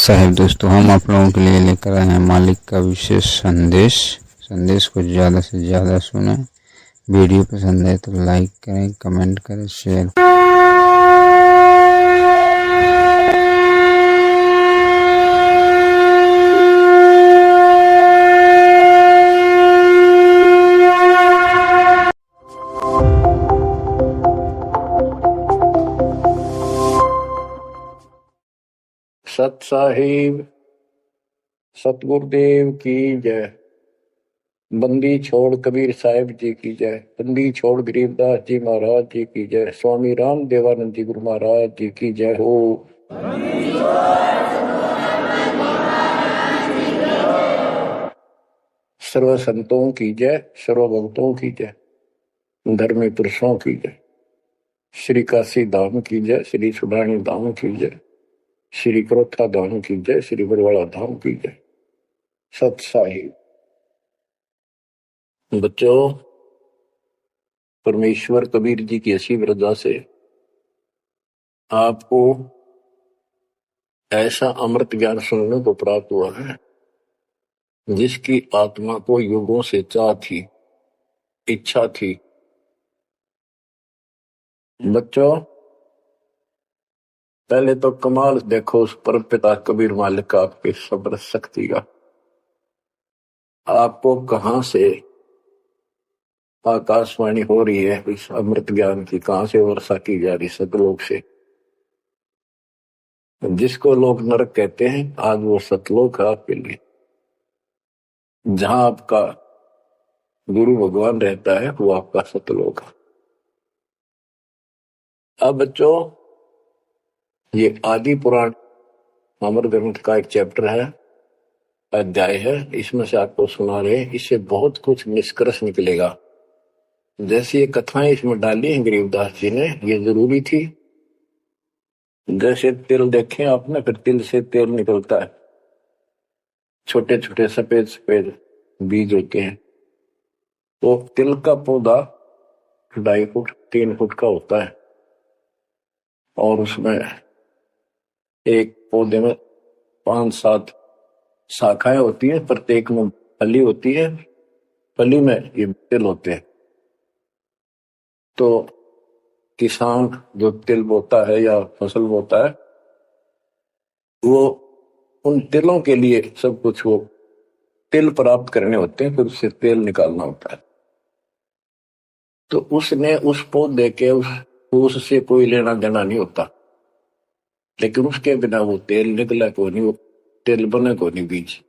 साहिब दोस्तों, हम आप लोगों के लिए लेकर आए हैं मालिक का विशेष संदेश को ज़्यादा से ज़्यादा सुने। वीडियो पसंद है तो लाइक करें, कमेंट करें, शेयर। सत साहिब सतगुरुदेव की जय। बंदी छोड़ कबीर साहिब जी की जय। बंदी छोड़ गरीबदास जी महाराज जी की जय। स्वामी राम देवानंद जी गुरु महाराज जी की जय हो। सर्व संतों की जय, सर्व भक्तों की जय, धर्मी पुरुषों की जय। श्री काशी धाम की जय, श्री सुब्राणी धाम की जय, श्री क्रोथा धाम की जय, श्री बरवाड़ा धाम की जय। सत साहिब बच्चों, परमेश्वर कबीर जी की असीम रजा से आपको ऐसा अमृत ज्ञान सुनने को प्राप्त हुआ है जिसकी आत्मा को युगों से चाह थी, इच्छा थी। बच्चों, पहले तो कमाल देखो उस परम पिता कबीर मालिक का आपके सब्र शक्ति का। आपको कहां से आकाशवाणी हो रही है इस अमृत ज्ञान की, कहां से वर्षा की जा रही सतलोक से। जिसको लोग नरक कहते हैं, आज वो सतलोक है आपके लिए। जहां आपका गुरु भगवान रहता है वो आपका सतलोक है। अब बच्चों, ये आदि पुराण अमर ग्रंथ का एक चैप्टर है, अध्याय है, इसमें से आपको सुना रहे। इससे बहुत कुछ निष्कर्ष निकलेगा। जैसे ये कथाएं इसमें डाली हैं गरीबदास जी ने, ये जरूरी थी। जैसे तिल देखें आपने, फिर तिल से तेल निकलता है, छोटे छोटे सफेद सफेद बीज होते हैं। तो तिल का पौधा 2.5 फुट 3 फुट का होता है और उसमें एक पौधे में 5-7 शाखाएं होती है, प्रत्येक में फली होती है, फली में ये तिल होते हैं। तो किसान जो तिल बोता है या फसल बोता है, वो उन तिलों के लिए सब कुछ, वो तिल प्राप्त करने होते हैं, फिर उससे तेल निकालना होता है। तो उसने उस पौधे के उससे कोई लेना देना नहीं होता, लेकिन उसके बिना वो तेल निकला को नहीं, वो तेल बने को नहीं बीज।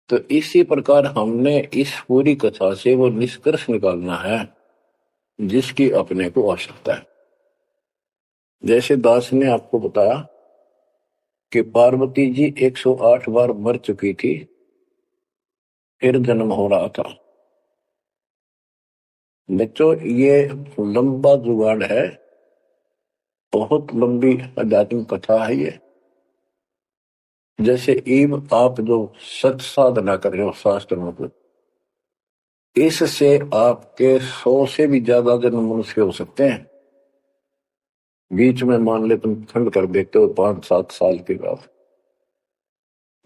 तो इसी प्रकार हमने इस पूरी कथा से वो निष्कर्ष निकालना है जिसकी अपने को आवश्यकता है। जैसे दास ने आपको बताया कि पार्वती जी 108 बार मर चुकी थी, फिर जन्म हो रहा था। बच्चों, ये लंबा जुगाड़ है, बहुत लंबी आध्यात्मिक कथा है ये। जैसे ईब आप जो सत साधना कर रहे हो शास्त्र में, इससे आपके 100 से भी ज्यादा जन्म मनुष्य हो सकते हैं। बीच में मान ले तुम खंड कर देते हो 5-7 साल के बाद,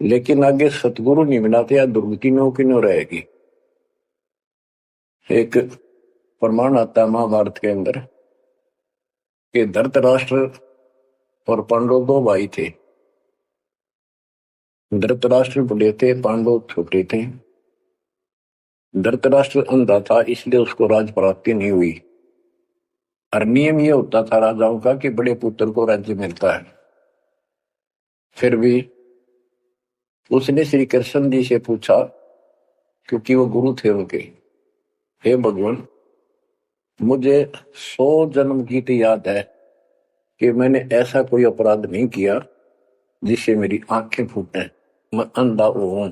लेकिन आगे सतगुरु नहीं मिलाते या दुर्गति नो की नो रहेगी। एक प्रमाण आता है महाभारत के अंदर कि धृतराष्ट्र और पांडव 2 भाई थे। धृतराष्ट्र बड़े थे, पांडव छोटे थे। धृतराष्ट्र अंधा था, इसलिए उसको राज प्राप्ति नहीं हुई। और नियम ये होता था राजाओं का कि बड़े पुत्र को राज्य मिलता है। फिर भी उसने श्री कृष्ण जी से पूछा, क्योंकि वो गुरु थे उनके, हे भगवान, मुझे 100 जन्म की तो याद है कि मैंने ऐसा कोई अपराध नहीं किया जिससे मेरी आंखें फूटे, मैं अंधा हूं।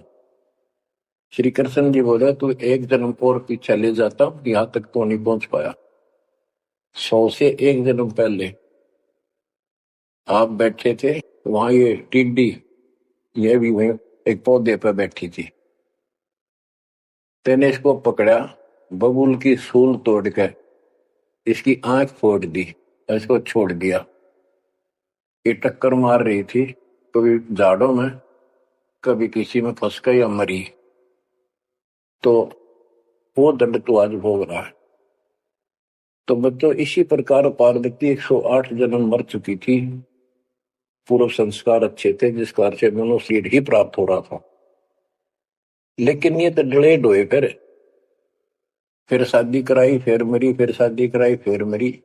श्री कृष्ण जी बोले, तू 1 जन्म और पीछे ले जाता, यहां तक तो नहीं पहुंच पाया। 100 से 1 जन्म पहले आप बैठे थे वहां, ये टिड्डी ये भी वहीं एक पौधे पर बैठी थी। तेने इसको पकड़ा, बबूल की सूल तोड़ कर इसकी आंख फोड़ दी और इसको छोड़ दिया। ये टक्कर मार रही थी कभी झाड़ों में, कभी किसी में फंस गई या मरी, तो वो दंड तो आज भोग रहा है। तो बच्चों, इसी प्रकार पार्वती 108 जन्म मर चुकी थी, पूर्व संस्कार अच्छे थे, जिस कारण से मनुष्य सीट ही प्राप्त हो रहा था। लेकिन ये तो डिलेड हुए, फिर शादी कराई, फिर मरी, फिर शादी कराई, फिर मरी।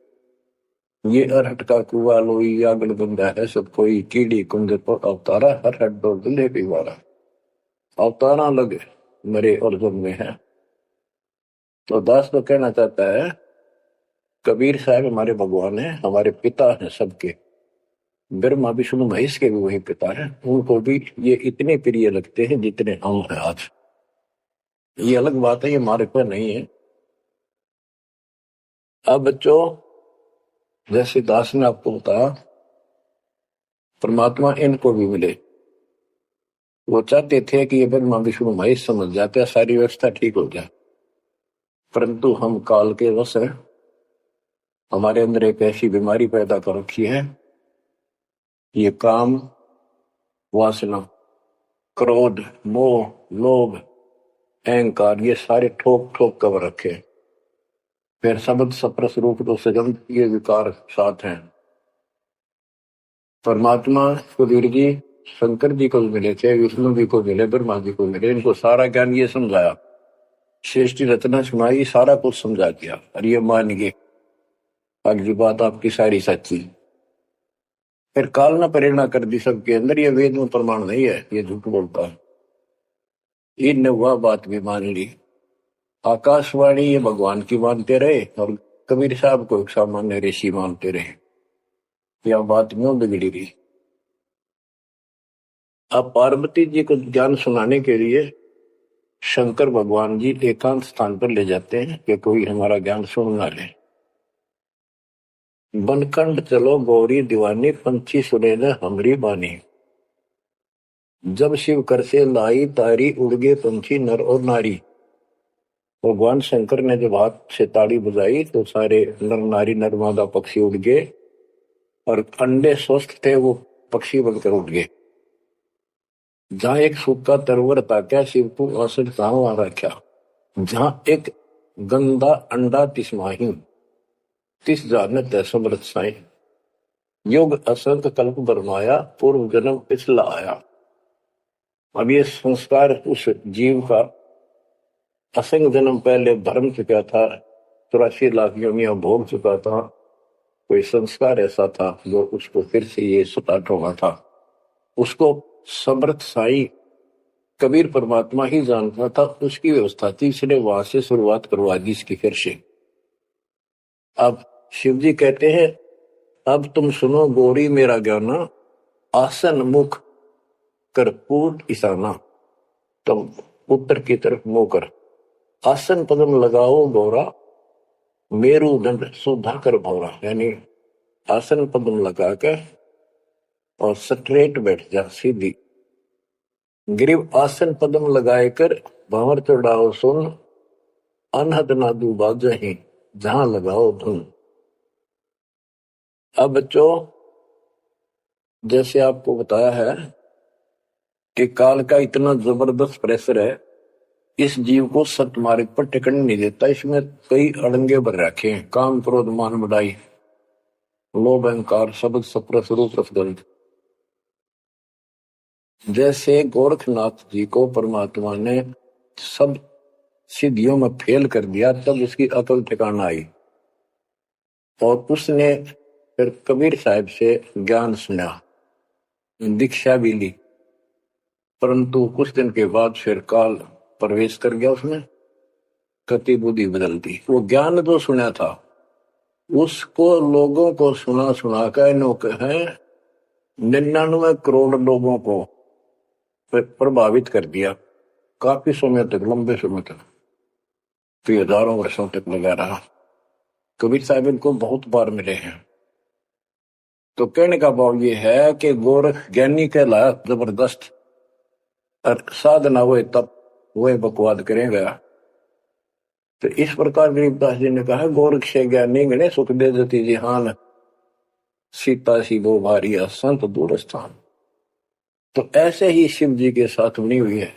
ये अरहट का कुआ लोई आगल बंदा है सब कोई, कीड़ी कुंज पर अवतारा, हर हट दो दिले पीवारा। अवतारा लगे मरे और जन्मे हैं। तो दास तो कहना चाहता है, कबीर साहब हमारे भगवान है, हमारे पिता हैं सबके, ब्रह्मा विष्णु महेश के भी वही पिता हैं, उनको भी ये इतने प्रिय लगते हैं जितने हम हैं आज। ये अलग बात है, ये हमारे पर नहीं है। अब बच्चों, जैसे दास ने आपको बताया, परमात्मा इनको भी मिले। वो चाहते थे कि ये ब्रह्मा विष्णु महेश समझ जाते, सारी व्यवस्था ठीक हो जाए, परंतु हम काल के वश हैं। हमारे अंदर एक ऐसी बीमारी पैदा कर रखी है, ये काम, वासना, क्रोध, मोह, लोभ, अहंकार, ये सारे ठोक ठोक कर रखे। फिर शब्द सप्रस रूप तो सजन, ये विकार साथ हैं। परमात्मा कबीर जी शंकर जी को मिले थे, विष्णु जी को मिले, ब्रह्मा जी को मिले, इनको सारा ज्ञान ये समझाया, श्रेष्ठी रचना सुनाई, सारा कुछ समझा दिया, और ये मान गए अगली बात आपकी सारी सच्ची। फिर काल ने प्रेरणा कर दी सबके अंदर, ये वेद में प्रमाण नहीं है, ये झूठ बोलता है। इनने वह बात भी मान ली। आकाशवाणी ये भगवान की मानते रहे, और कबीर साहब को एक सामान्य ऋषि मानते रहे। यह बात क्यों बिगड़ी रही? अब पार्वती जी को ज्ञान सुनाने के लिए शंकर भगवान जी एकांत स्थान पर ले जाते हैं कि कोई हमारा ज्ञान सुन ना ले। बनखंड चलो गौरी दीवानी, पंछी सुने न हमरी बानी। जब शिव कर से लाई तारी, उड़ गए पंछी नर और नारी। भगवान शंकर ने जब हाथ से ताड़ी बजाई तो सारे नर नारी नरमादा पक्षी उड़ गए, और अंडे स्वस्थ थे वो पक्षी बनकर उड़ गए। जहां एक सूखा तरवर था, क्या शिव को असर वहां रखा। जहां एक गंदा अंडा तिस्माही, तिस जानत है समृत साई। युग असंत कल्प बरमाया, पूर्व जन्म पिछला आया। अब ये संस्कार उस जीव का असंग जन्म पहले भरम चुका था, 84 लाख योनियां भोग चुका था। कोई संस्कार ऐसा था जो उसको फिर से ये स्टार्ट होना था। उसको समर्थ साई कबीर परमात्मा ही जानता था, उसकी व्यवस्था थी, इसलिए वहां से शुरुआत करवा दी इसकी फिर से। अब शिव जी कहते हैं, अब तुम सुनो गौरी मेरा ज्ञाना, आसन मुख कर पूर्व ईशाना। तुम उत्तर की तरफ मुंह कर, आसन पदम लगाओ गौरा, मेरुदंड सुधा कर भौरा। यानी आसन पदम लगा कर और स्ट्रेट बैठ जा, सीधी। ग्रीव आसन पदम लगाए कर, भंवर चढ़ाओ सुन, अनहद नादू बाजही, जहां लगाओ धुन। अब बच्चों, जैसे आपको बताया है कि काल का इतना जबरदस्त प्रेशर है, इस जीव को सत्य मार्ग पर टिकने नहीं देता। इसमें कई अड़ंगे भर रखे हैं, काम क्रोध मान बढ़ाई, लोभ अहंकार, शब्द सप्रस रूप रसगंध। जैसे गोरखनाथ जी को परमात्मा ने सब सिद्धियों में फेल कर दिया, तब उसकी अकल ठिकाना आई, और उसने फिर कबीर साहब से ज्ञान सुना, दीक्षा भी ली। परंतु कुछ दिन के बाद फिर काल प्रवेश कर गया उसमें, गति बुद्धि बदल दी। वो ज्ञान जो सुना था उसको लोगों को सुना सुना कर 99 करोड़ लोगों को प्रभावित कर दिया। काफी समय तक, लंबे समय तक, तो हजारों वर्षों तक लगा रहा। कबीर साहब इनको बहुत बार मिले हैं। तो कहने का भाव ये है कि गोरख ज्ञानी कहलाया जबरदस्त, और साधना हुए तब वह बकवाद करेगा। तो इस प्रकार गरीबदास जी ने कहा, गोरख से ज्ञानी गणे, सुख दे जति जिहान, सीता सी वो भारी संत दूर स्थान। तो ऐसे ही शिव जी के साथ बनी हुई है।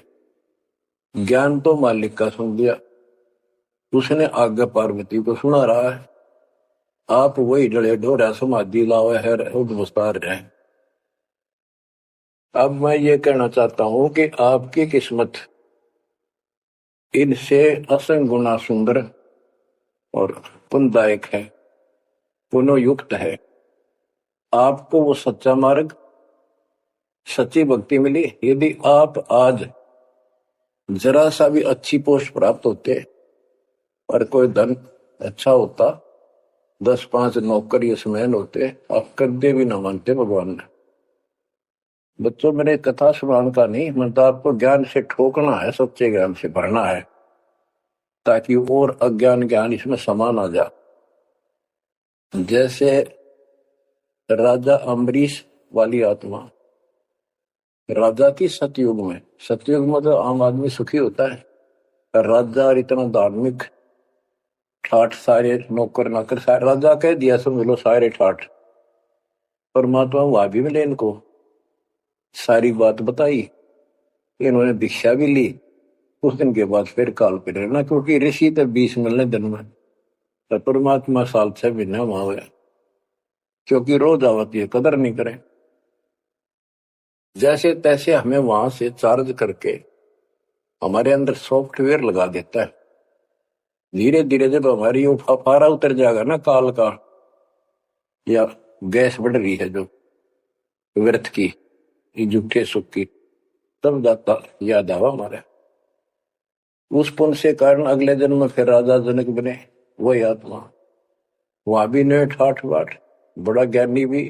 ज्ञान तो मालिक का सुन लिया, उसने आगे पार्वती को सुना रहा है। आप वही डले ढोरा समाधि लावे है मुस्तार रहे। अब मैं ये कहना चाहता हूं कि आपकी किस्मत इनसे असंग गुना सुंदर और पुण्यदायक है, पुण्ययुक्त है। आपको वो सच्चा मार्ग, सच्ची भक्ति मिली। यदि आप आज जरा सा भी अच्छी पोस्ट प्राप्त होते और कोई धन अच्छा होता, 10-5 नौकर यशमैन होते, आप कदे भी ना मानते भगवान ने। बच्चों, मेरे कथा सुनाने का नहीं, मतलब आपको ज्ञान से ठोकना है, सच्चे ज्ञान से भरना है, ताकि और अज्ञान ज्ञान इसमें समा ना जा। जैसे राजा अम्बरीश वाली आत्मा, राजा की सतयुग में, सतयुग में तो आम आदमी सुखी होता है, राजा और इतना धार्मिक, ठाठ सारे नौकर नाकर सारे, राजा कह दिया सब मिलो सारे ठाठ। परमात्मा वहां भी मिले इनको, सारी बात बताई, इन्होंने दीक्षा भी ली। उस दिन के बाद फिर काल पे रहना, क्योंकि ऋषि तो 20 मिलने दिन में, तो परमात्मा साल 6 महीने वहां हुआ, क्योंकि रोज आवती है, कदर नहीं करे। जैसे तैसे हमें वहां से चार्ज करके हमारे अंदर सॉफ्टवेयर लगा देता है। धीरे धीरे जब हमारी वो फारा उतर जाएगा ना काल का, या गैस बढ़ रही है जो व्यर्थ की, झूठे सुख की, तब जाता याद आवा हमारे। उस पुण्य से कारण अगले जन्म में फिर राजा जनक बने वही आत्मा, वहां भी ने ठाठ बाट, बड़ा ज्ञानी भी,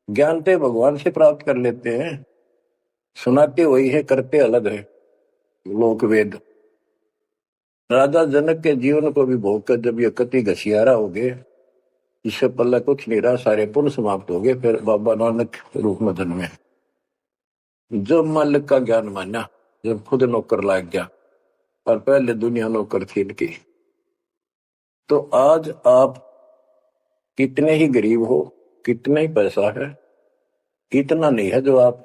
ज्ञानते भगवान से प्राप्त कर लेते हैं, सुनाते वही है, करते अलग है लोक वेद। राजा जनक के जीवन को भी भोग कर जब ये कति घसियारा हो गए, इससे पल्ला कुछ नहीं रहा, सारे पुण्य समाप्त हो गए, फिर बाबा नानक रूप में जन्मे। जब मालिक का ज्ञान माना, जब खुद नौकर लाग गया, और पहले दुनिया नौकर थी इनकी, तो आज आप कितने ही गरीब हो, कितना ही पैसा है, इतना नहीं है जो आप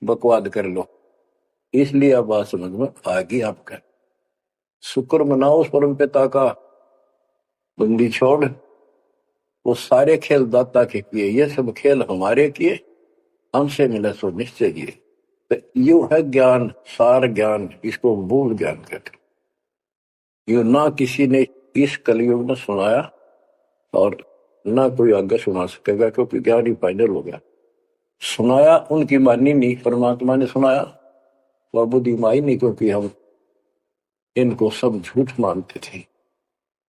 बकवाद कर लो। इसलिए अब बात समझ में आ गई आपका। शुक्र मनाओ उस परम पिता का, बंदी छोड़, वो सारे खेल दाता के किए, ये सब खेल हमारे किए, हमसे मिला सो निश्चय किए। तो यू है ज्ञान, सार ज्ञान, इसको मूल ज्ञान कहते। यू ना किसी ने इस कलयुग में सुनाया और ना कोई आगे सुना सकेगा, क्योंकि ज्ञान ही फाइनल हो गया। सुनाया उनकी मानी नहीं, परमात्मा ने सुनाया, वह बुद्धि माई नहीं, क्योंकि हम इनको सब झूठ मानते थे।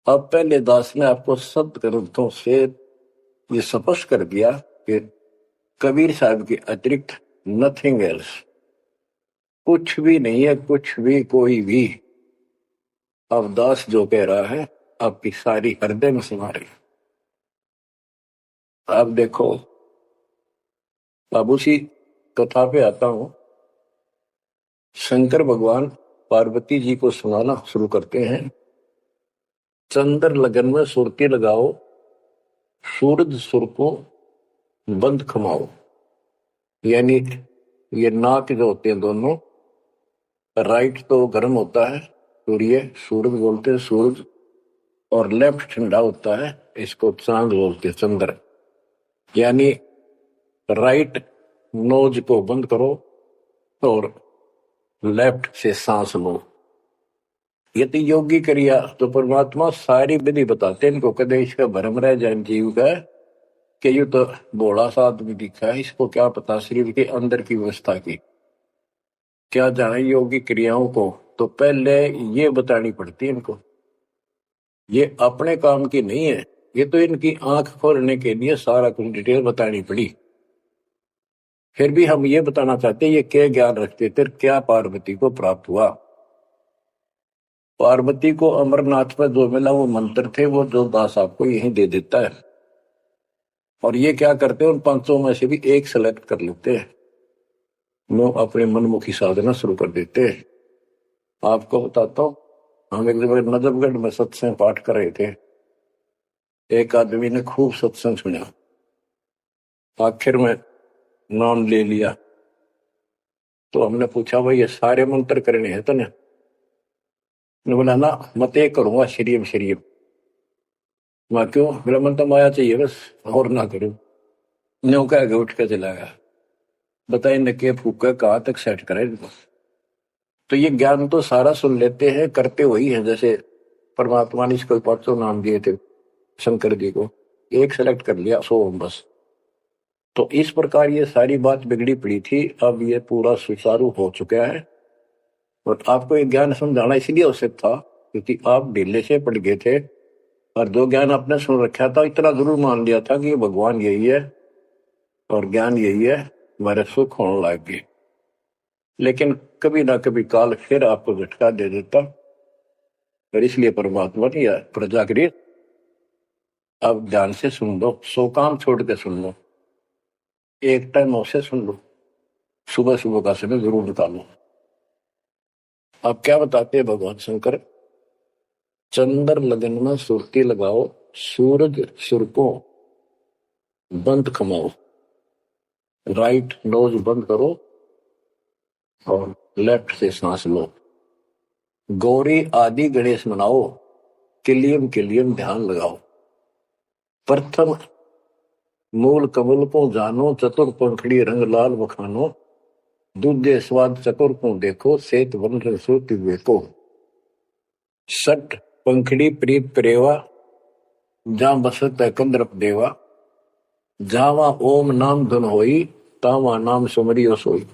अब पहले दास ने आपको सत्य ग्रंथों से ये स्पष्ट कर दिया कि कबीर साहब के अतिरिक्त नथिंग एल्स, कुछ भी नहीं है, कुछ भी कोई भी। अब दास जो कह रहा है आपकी सारी हृदय में समा रही। अब देखो, अब उसी कथा पे आता हूं। शंकर भगवान पार्वती जी को सुनाना शुरू करते हैं। चंद्र लगन में सुरती लगाओ, सूरज सुर को बंद खमाओ। यानी ये नाक जो होते हैं दोनों, राइट तो गर्म होता है, सूर्य, सूरज बोलते हैं सूरज, और लेफ्ट ठंडा होता है, इसको चांद बोलते हैं चंद्र। यानी राइट नोज को बंद करो और लेफ्ट से सांस लो। यदि योगी क्रिया तो परमात्मा सारी विधि बताते हैं इनको, कदे इसका भरम रह जाए जीव का कि यू तो भोला सा आदमी दिखा है, इसको क्या पता शरीर के अंदर की व्यवस्था की, क्या जाने योगी क्रियाओं को। तो पहले ये बतानी पड़ती है इनको, ये अपने काम की नहीं है, ये तो इनकी आंख खोलने के लिए सारा कुछ डिटेल बतानी पड़ी। फिर भी हम ये बताना चाहते हैं ये क्या ज्ञान रखते थे, क्या पार्वती को प्राप्त हुआ। पार्वती को अमरनाथ में जो मिला वो मंत्र थे, वो जो दास आपको यही दे देता है। और ये क्या करते हैं, उन 500 में से भी एक सेलेक्ट कर लेते हैं, वो अपने मनमुखी साधना शुरू कर देते हैं। आपको बताता हूँ, हम एक जगह नजफगढ़ में सत्संग पाठ कर रहे थे। एक आदमी ने खूब सत्संग सुना, आखिर में नाम ले लिया, तो हमने पूछा भाई ये सारे मंत्र करने हैं तने? बोला ना, मत एक करूंगा श्रीम श्रीम। मैं क्यों? मेरा मन तो माया चाहिए बस, और ना करूं। न्यू कह के उठ के चला गया। बताइए न के फूका कहाँ तक सेट करे इनको। तो ये ज्ञान तो सारा सुन लेते हैं, करते वही है। जैसे परमात्मा ने इसको 500 नाम दिए थे शंकर जी को, एक सेलेक्ट कर लिया, 100 बस। तो इस प्रकार ये सारी बात बिगड़ी पड़ी थी, अब ये पूरा सुचारू हो चुका है। और आपको ये ज्ञान समझाना इसलिए आवश्यक था क्योंकि आप ढीले से पड़ गए थे, और जो ज्ञान आपने सुन रखा था इतना जरूर मान लिया था कि ये भगवान यही है और ज्ञान यही है, हमारे सुख होने लग गए। लेकिन कभी ना कभी काल फिर आपको झटका दे देता, और इसलिए परमात्मा ने यह प्रजा करी, अब ध्यान से सुन लो, 100 काम छोड़ के सुन लो, एक टाइम अवश्य सुन लो, सुबह सुबह का समय जरूर निकालो। अब क्या बताते हैं भगवान शंकर? चंद्र लगन में सुरती लगाओ, सूरज सुर को बंद कमाओ, राइट नोज बंद करो और लेफ्ट से सांस लो। गौरी आदि गणेश मनाओ, किलियम किलियम ध्यान लगाओ। प्रथम मूल कमल को जानो, चतुर पंखड़ी रंग लाल बखानो। दूजे स्वाद चतुर को देखो, सेत वन रसो तिवेको। सट पंखड़ी प्रीत प्रेवा, जहां बसत है कंद्रप देवा। जावा ओम नाम धुन होई, तावा नाम सुमरियो सोई।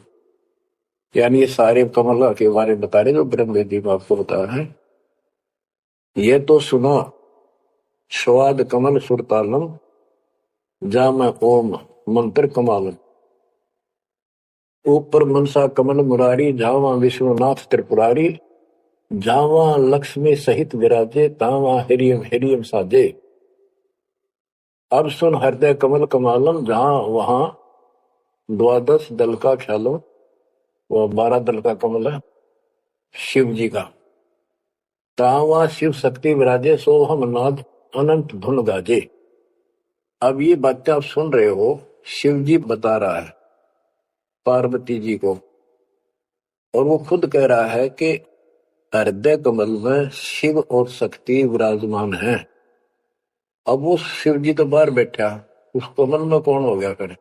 यानी ये सारे कमल के बारे में बता रहे जो ब्रह्म वेदी में आपको बताया है। ये तो सुनो, स्वाद कमल सुरतालम, जामा ओम मंत्र कमालम। ऊपर मनसा कमल मुरारी, जावा विष्णुनाथ त्रिपुरारी। जावा लक्ष्मी सहित विराजे, तावा हिरियम हिरियम साजे। अब सुन हृदय कमल कमालम, जहां वहां 12 दल का ख्यालो, वो 12 दल का कमल है शिव जी का। तावा शिव शक्ति विराजे, सोहम नाद अनंत धुन गाजे। अब ये बातें आप सुन रहे हो, शिव जी बता रहा है पार्वती जी को, और वो खुद कह रहा है कि हृदय कमल में शिव और शक्ति विराजमान है। अब वो शिव जी तो बाहर बैठा, उस कमल में कौन हो गया फिर?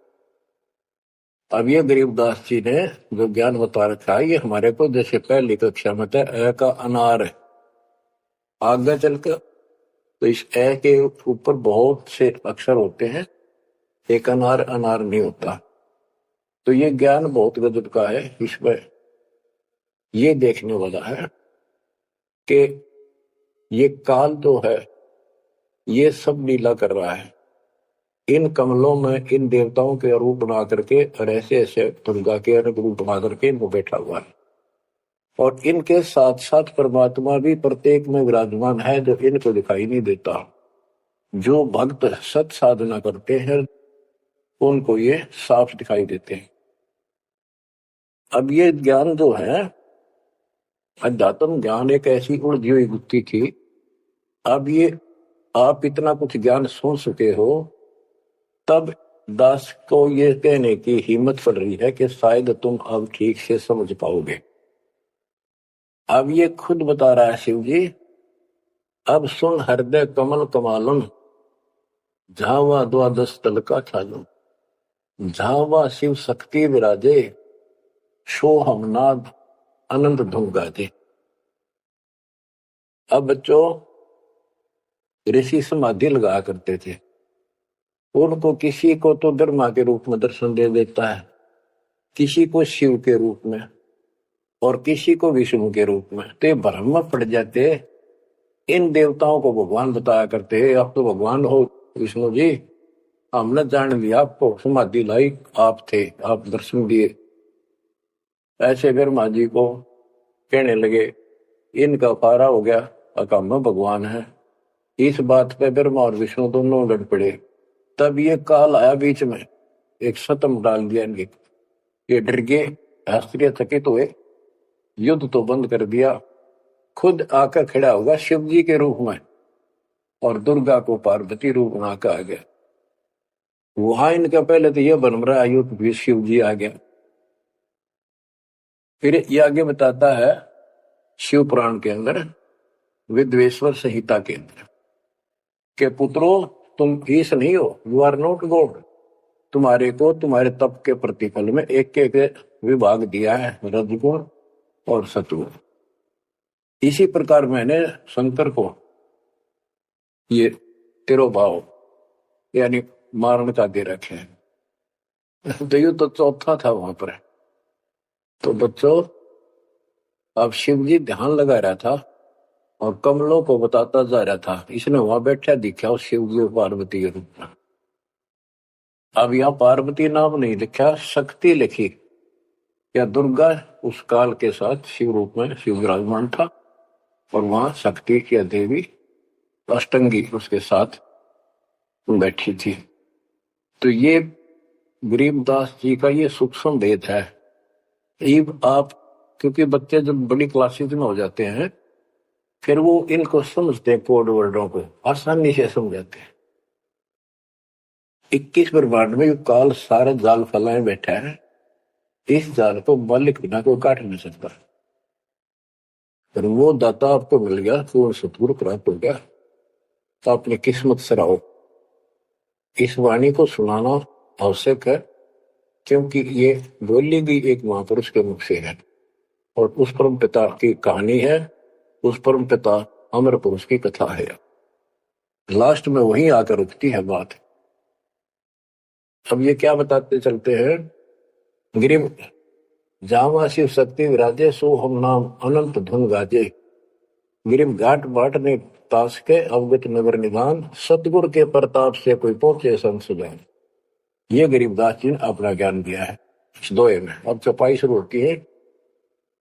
अब ये गरीबदास जी ने जो ज्ञान बता रखा है, ये हमारे को जैसे पहली कक्षा में था ए का अनार है, आगे चलकर तो इस ए के ऊपर बहुत से अक्षर होते हैं, एक अनार अनार नहीं होता। तो ये ज्ञान बहुत गजब का है। इसमें ये देखने वाला है कि ये काल जो है ये सब लीला कर रहा है। इन कमलों में इन देवताओं के रूप बना करके और ऐसे ऐसे दुर्गा के रूप बना करके इनको बैठा हुआ है, और इनके साथ साथ परमात्मा भी प्रत्येक में विराजमान है जो इनको दिखाई नहीं देता। जो भक्त सत साधना करते हैं उनको ये साफ दिखाई देते हैं। अब ये ज्ञान जो है, अध्यात्म ज्ञान एक ऐसी उलझी हुई गुत्थी थी। अब ये आप इतना कुछ ज्ञान सुन चुके हो, तब दास को ये कहने की हिम्मत पड़ रही है कि शायद तुम अब ठीक से समझ पाओगे। अब ये खुद बता रहा है शिव जी, अब सुन हृदय कमल कमालम, झावा 12 दल का छालम। झावा शिव शक्ति विराजे, सोहम नाद अनंत धुन गाजे। अब बच्चों, ऋषि समाधि लगा करते थे, उनको किसी को तो ब्रह्मा के रूप में दर्शन दे देता है, किसी को शिव के रूप में, और किसी को विष्णु के रूप में। तो ये भ्रम में पड़ जाते, इन देवताओं को भगवान बताया करते, आप तो भगवान हो विष्णु जी, हमने जान लिया आपको, समाधि लाई आप थे, आप दर्शन दिए। ऐसे ब्रह्मा जी को कहने लगे, इनका पारा हो गया, अकाम भगवान है। इस बात पे ब्रह्मा और विष्णु दोनों लड़ पड़े। तब ये काल आया बीच में, एक सतम डाल दिया इनके, ये डर गए, आश्चर्यचकित हुए, युद्ध तो बंद कर दिया, खुद आकर खड़ा होगा शिव जी के रूप में, और दुर्गा को पार्वती रूप में आकर आ गया। वहां इनका पहले तो यह बन रहा युद्ध भी शिव जी आ गया। फिर ये आगे बताता है शिव पुराण के अंदर, विद्वेश्वर संहिता के अंदर, के पुत्रों तुम ईश नहीं हो, यू आर नॉट गॉड। तुम्हारे को तुम्हारे तप के प्रतिफल में एक एक विभाग दिया है, रजगुण और सतगुण। इसी प्रकार मैंने शंकर को ये तिरोभाव यानी मारण का दे रखे हैं। तो ये तो चौथा था वहां पर। तो बच्चों, अब शिव जी ध्यान लगा रहा था और कमलों को बताता जा रहा था। इसने वहां बैठा दिखा उस शिव जी और पार्वती के रूप में। अब यहाँ पार्वती नाम नहीं लिखा, शक्ति लिखी, या दुर्गा उस काल के साथ शिव रूप में शिव विराजमान था और वहां शक्ति की देवी अष्टंगी उसके साथ बैठी थी। तो ये गरीबदास जी का ये सूक्ष्म भेद है। आप क्योंकि बच्चे जब बड़ी क्लासेस में हो जाते हैं फिर वो इनको समझते हैं, कोड वर्डों को आसानी से समझाते हैं। 21 ब्रह्मांड में काल सारा जाल फैलाए बैठा है, इस जाल को मालिक बिना कोई काट नहीं सकता। फिर वो दाता आपको मिल गया, पूर्ण सतगुरु प्राप्त हो गया, तो अपनी किस्मत सराहो। इस वाणी को सुनाना आवश्यक है, क्योंकि ये बोली गई एक महापुरुष के मुख से है और उस परम पिता की कहानी है, उस परम पिता अमर पुरुष की कथा है। लास्ट में वहीं आकर रुकती है बात। अब ये क्या बताते चलते हैं, गिरिम जावा शिव शक्ति विराजे, सो हम नाम अनंत धुन गाजे। गिरिम घाट बाट ने तास के अवगत नगर निधान, सतगुरु के प्रताप से कोई पहुंचे संसुदान। ये गरीबदास जी ने अपना ज्ञान दिया है इस दोहे में। अब चपाई शुरू होती है।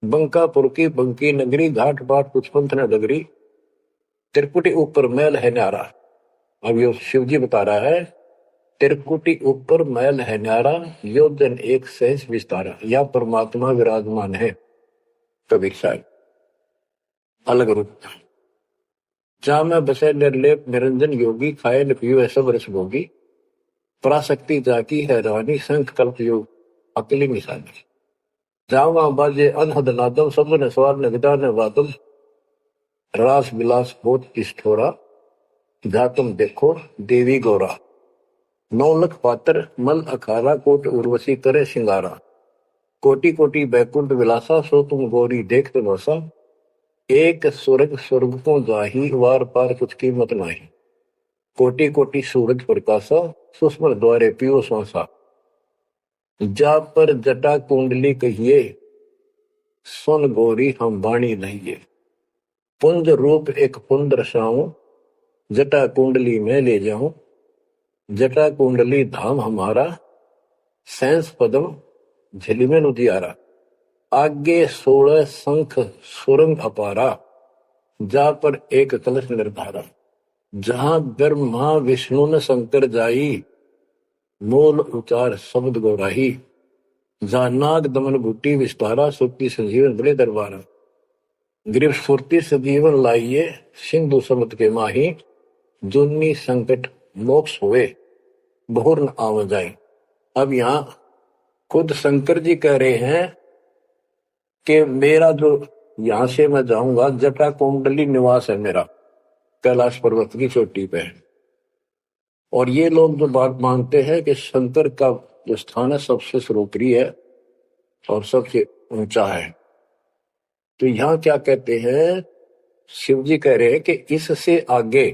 बंकापुर की बंकी नगरी, घाट बाट कुछ पंथ न डगरी, त्रिकुटी ऊपर महल है न्यारा। अब ये शिव जी बता रहा है, त्रिकुटी ऊपर महल है न्यारा, योजन एक सहज विस्तारा। या परमात्मा विराजमान है कबीर साहब अलग रूप। जहां में बसे निर्लेप निरंजन योगी, खाए न पियो सब रस भोगी, पराशक्ति जाकी है रानी, संख कल्प योग अकली निशानी। जहां बाजे अनहद नादम, सब ने स्वार न विदा न वादम, रास विलास बहुत किष्ठोरा, जा तुम देखो देवी गौरा। 9 लख पात्र मल अखारा, कोट उर्वशी करे सिंगारा, कोटि कोटि बैकुंठ विलासा, सो तुम गौरी देख तमाशा। एक स्वर्ग स्वर्ग को जाही, वार पार कुछ कीमत नाही, कोटि कोटि सूरज प्रकाशा, सुस्मर द्वारे पियो श्वासा। जा पर जटा कुंडली कहिए, सुन गौरी हम बाणी नहिए। पुंज रूप एक पुंज रसाऊं, जटा कुंडली में ले जाऊं, जटा कुंडली धाम हमारा, सैंस पदम झिलमे उजियारा। आगे 16 शंख सुरंग अपारा, जा पर एक कलश निर्धारा। जहां ब्रह्मा विष्णु न शंकर जाई, मूल उचार शब्द गौराही। जहां नाग दमन बूटी विस्तारा, सुक्ति संजीवन बड़े दरबारा। गिरिव स्फूर्ति सजीवन लाइए, सिंधु समुद्र के माही, जुन्नी संकट मोक्ष हुए, बहुर न आव जाए। अब यहाँ खुद शंकर जी कह रहे हैं कि मेरा जो यहां से मैं जाऊंगा, जटा कुंडली निवास है मेरा, कैलाश पर्वत की चोटी पे। और ये लोग जो बात मानते हैं कि शंकर का जो स्थान है सबसे सर्वोपरि है और सबसे ऊंचा है, तो यहां क्या कहते हैं, शिव जी कह रहे हैं कि इससे आगे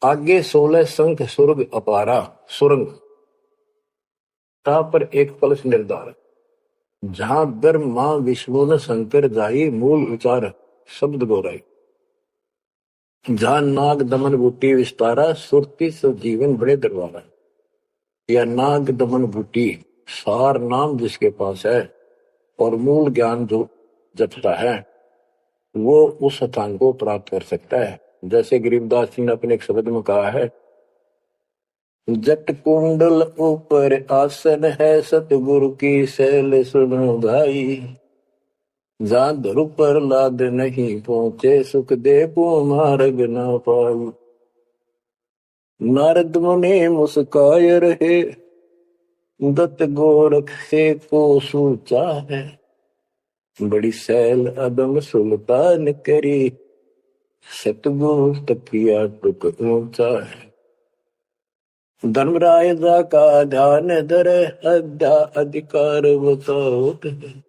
आगे 16 शंख सुरग अपारा, सुरंग पर एक कलश निर्धार। जहां ब्रह्मा विष्णु न शंकर जाई, मूल उचार शब्द गौराई। जहां नाग दमन बूटी विस्तारा, सुरती जीवन बड़े दरबारा। या नाग दमन बूटी सार नाम जिसके पास है और मूल ज्ञान जो जपता है, वो उस स्थान को प्राप्त कर सकता है। जैसे गरीबदास जी ने अपने एक शब्द में कहा है, जट कुंडल ऊपर आसन है, सतगुरु की शैल सुनो भाई। जहां ध्रुव पर लाद नहीं पहुंचे, सुख दे पो मार्ग न पाई। नारद मुनि मुस्काय रहे, दत्त गोरख से को सूचा है। बड़ी सैल अदम सुल्तान करी, सतगुरु तकिया टुक ऊंचा है। धर्मराय जा का ध्यान धरे, अध्या अधिकार बताओत है।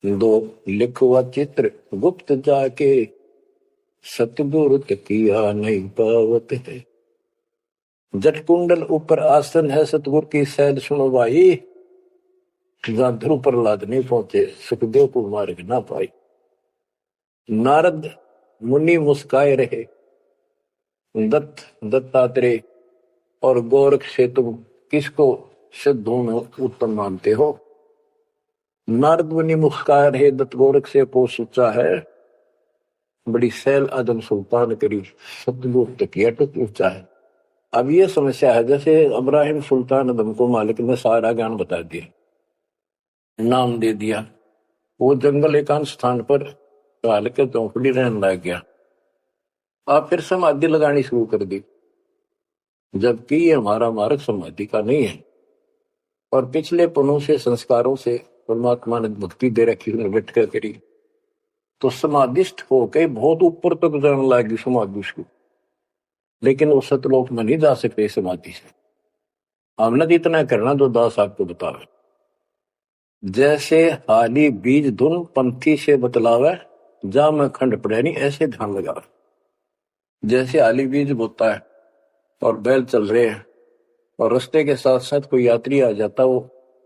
दो लिखवा चित्र गुप्त जाके, सतगुरु तकिया नहीं पावत है। जट कुंडल ऊपर आसन है, सतगुरु की सैल सुनो भाई। जहां ध्रुव प्रहलाद नहीं पहुंचे, सुखदेव को मार्ग ना पाई। नारद मुनि मुस्काए रहे, दत्तात्रेय और गोरख से तुम किसको सिद्धों में उत्तम मानते हो? नारद मुनि मुस्काए रहे, दत्त गोरख से पोष ऊंचा है। बड़ी सैल आदम सुल्तान करी, सतगुरु तकिया टुक ऊंचा है। अब ये समस्या है, जैसे इब्राहिम सुल्तान आदम को मालिक ने सारा ज्ञान बता दिया, नाम दे दिया। वो जंगल एकांत स्थान पर डाल के चौकड़ी रहने लग गया। आप फिर समाधि लगानी शुरू कर दी, जबकि ये हमारा मार्ग समाधि का नहीं है। और पिछले पनों से संस्कारों से परमात्मा ने भक्ति दे रखी, बैठ कर करी, तो समाधिस्थ होके बहुत ऊपर तक जाने लगी समाधि उसको। लेकिन वो सतलोक में नहीं जा सकते समाधि से। हमने तो इतना करना जो दास आपको बतावे। जैसे हाली बीज धुन पंथी से बतलावे, जा में खंड पड़े नहीं, ऐसे ध्यान लगा। जैसे हाली बीज बोता है और बैल चल रहे हैं, और रास्ते के साथ साथ कोई यात्री आ जाता, वो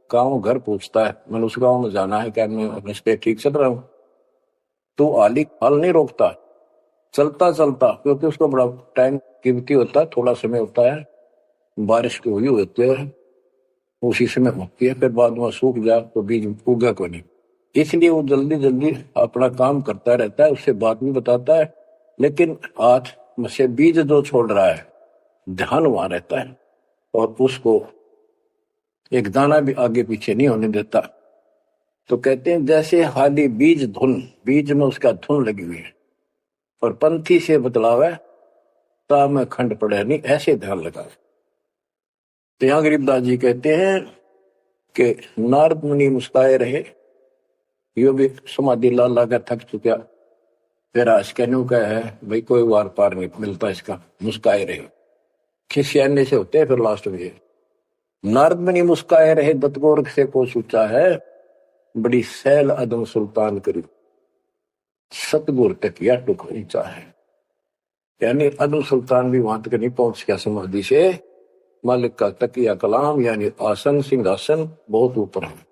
गाँव घर पूछता है, मैंने उस गाँव में जाना है, क्या मैं रास्ते ठीक चल रहा हूँ? तो हाली हाल नहीं रोकता, चलता चलता, क्योंकि उसको बड़ा टाइम कीमती होता है, थोड़ा समय होता है, बारिश की हुई होती है, उसी समय होती है, फिर बाद में सूख जाए तो बीज उगा को नहीं। इसलिए वो जल्दी जल्दी अपना काम करता रहता है, उससे बात भी बताता है, लेकिन हाथ में से बीज जो छोड़ रहा है, ध्यान वहां रहता है, और उसको एक दाना भी आगे पीछे नहीं होने देता। तो कहते हैं जैसे हाली बीज धुन, बीज में उसका धुन लगी हुई है, और पंथी से बतलावे, ता में खंड पड़े नहीं, ऐसे ध्यान लगा। तो यहाँ गरीबदास जी कहते हैं कि नारद मुनि मुस्काए रहे, यो भी समाधि ला ला कर थक चुका, फिर आज कहने का है भाई कोई वार पार नहीं मिलता इसका, मुस्काए रहे। खिसियाने से होते हैं फिर लास्ट में। नारद मुनि मुस्काए रहे, दत्त गोरख से को सूचा है, बड़ी सैल अदम सुल्तान करी, सतगुरु तकिया टुक ऊंचा है। यानी अदम सुल्तान भी वहां तक नहीं पहुंच गया समाधि से, मालिक का तकिया कलाम यानी आसन सिंहासन बहुत ऊपर है।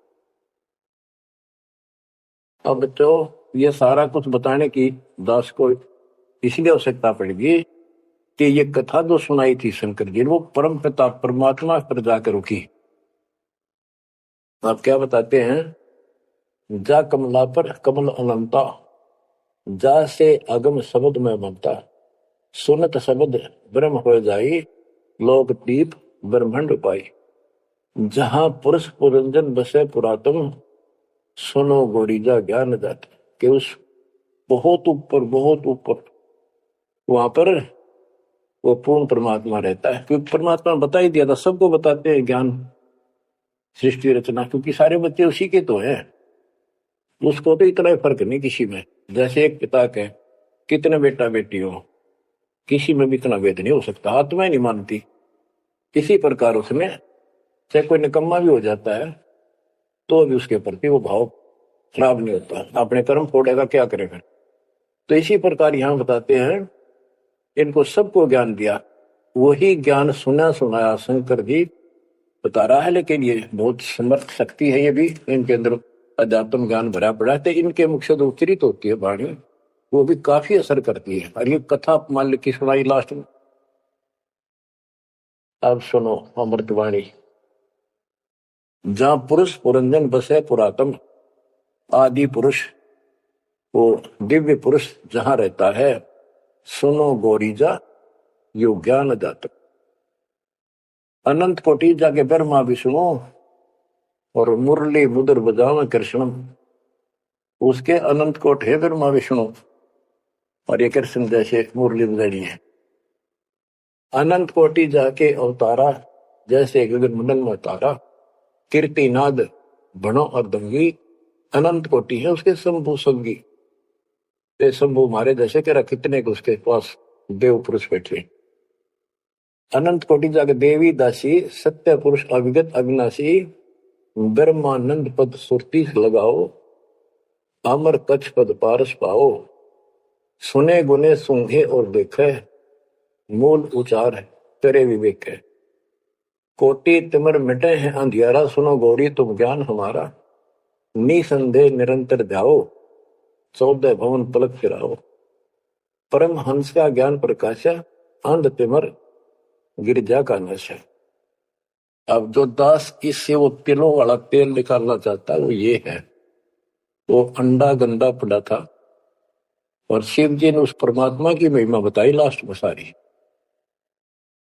अब तो ये सारा कुछ बताने की दास को इसलिए आवश्यकता पड़ेगी कि ये कथा जो सुनाई थी शंकर जी, वो परम पिता परमात्मा पर जाकर रुकी। आप क्या बताते हैं? जा कमला पर कमल अनंता, जा से अगम शब्द में बनता, सुनत शब्द ब्रह्म हो जाई, लोक दीप ब्रह्मंड पाई। जहां पुरुष पुरंजन बसे पुरातन, सुनो गोरीजा ज्ञान जात। कि उस बहुत ऊपर वहां पर वो पूर्ण परमात्मा रहता है, क्योंकि परमात्मा बता ही दिया था, सबको बताते हैं ज्ञान सृष्टि रचना, क्योंकि सारे बच्चे उसी के तो हैं। उसको तो इतना फर्क नहीं किसी में। जैसे एक पिता के कितने बेटा बेटी हो, किसी में भी इतना भेद नहीं हो सकता, आत्मा नहीं मानती। इसी प्रकार उसमें चाहे कोई निकम्मा भी हो जाता है तो भी उसके प्रति वो भाव खराब नहीं होता, अपने कर्म फोड़ेगा क्या करेगा। तो इसी प्रकार यहां बताते हैं, इनको सबको ज्ञान दिया, वही ज्ञान सुना सुनाया शंकर जी बता रहा है। लेकिन ये बहुत समर्थ शक्ति है, ये भी इनके अंदर अध्यात्म ज्ञान भरा पड़ा है, तो इनके मुख से जो उच्चरित होती है वाणी, वो भी काफी असर करती है। और ये कथा मान ली की सुनाई लास्ट में, अब सुनो अमृतवाणी। जहां पुरुष पुरंजन बसे पुरातन, आदि पुरुष वो दिव्य पुरुष जहां रहता है, सुनो गोरीजा यो ज्ञान जातक। अनंत कोटि जाके ब्रह्मा विष्णु और मुरली मुद्र बजाव कृष्णम, उसके अनंत कोट है ब्रह्मा विष्णु, और ये कृष्ण जैसे मुरली बजानी है। अनंत कोटि जाके अवतारा, जैसे गगन मंडल में तारा, कीर्तिनाद भणो और दंगी, अनंत कोटि है उसके शंभु संगी। ये शंभु मारे जैसे कह रहा कितने को उसके पास देव पुरुष बैठे। अनंत कोटि जाके देवी दासी सत्य पुरुष अविगत अविनाशी ब्रह्मानंद पद सुरती लगाओ अमर कच्छ पद पारस पाओ सुने गुने सूंघे और देखे मूल उचार है तेरे विवेक है। कोटि तिमर मिटे हैं अंधियारा सुनो गौरी तुम ज्ञान हमारा निसंदेह निरंतर जाओ 14 भवन पलक फिराओ परम हंस का ज्ञान प्रकाश अंध तिमर गिरजा का नशा। अब जो दास इससे वो तिलों वाला तेल निकालना चाहता है वो ये है। वो अंडा गंदा पड़ा था और शिव जी ने उस परमात्मा की महिमा बताई लास्ट में सारी।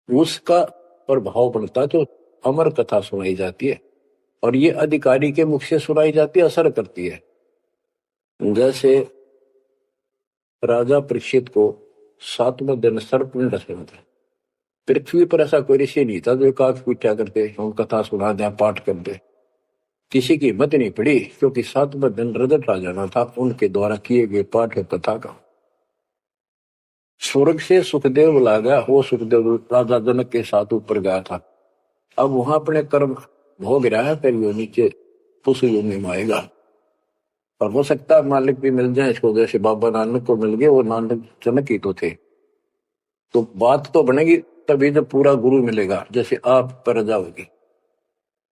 उसका प्रभाव बनता जो अमर कथा सुनाई जाती है और ये अधिकारी के मुख से सुनाई जाती है असर करती है। जैसे राजा परीक्षित को 7वें दिन सर्पपिंड से था। पृथ्वी पर ऐसा कोई ऋषि नहीं था जो एकाक पूछा करते हम कथा सुना दे पाठ कर दे। किसी की हिम्मत नहीं पड़ी क्योंकि 7वें दिन रजत राजा था उनके द्वारा किए गए पाठ कथा का। स्वर्ग से सुखदेव बुला गया। वो सुखदेव राजा जनक के साथ ऊपर गया था। अब वहां अपने कर्म भोग रहा है फिर वो नीचे पुष्प में आएगा और हो सकता है मालिक भी मिल जाए इसको। जैसे बाबा नानक को मिल गए वो नानक जनक ही तो थे। तो बात तो बनेगी तभी जब पूरा गुरु मिलेगा। जैसे आप पर रजा होगी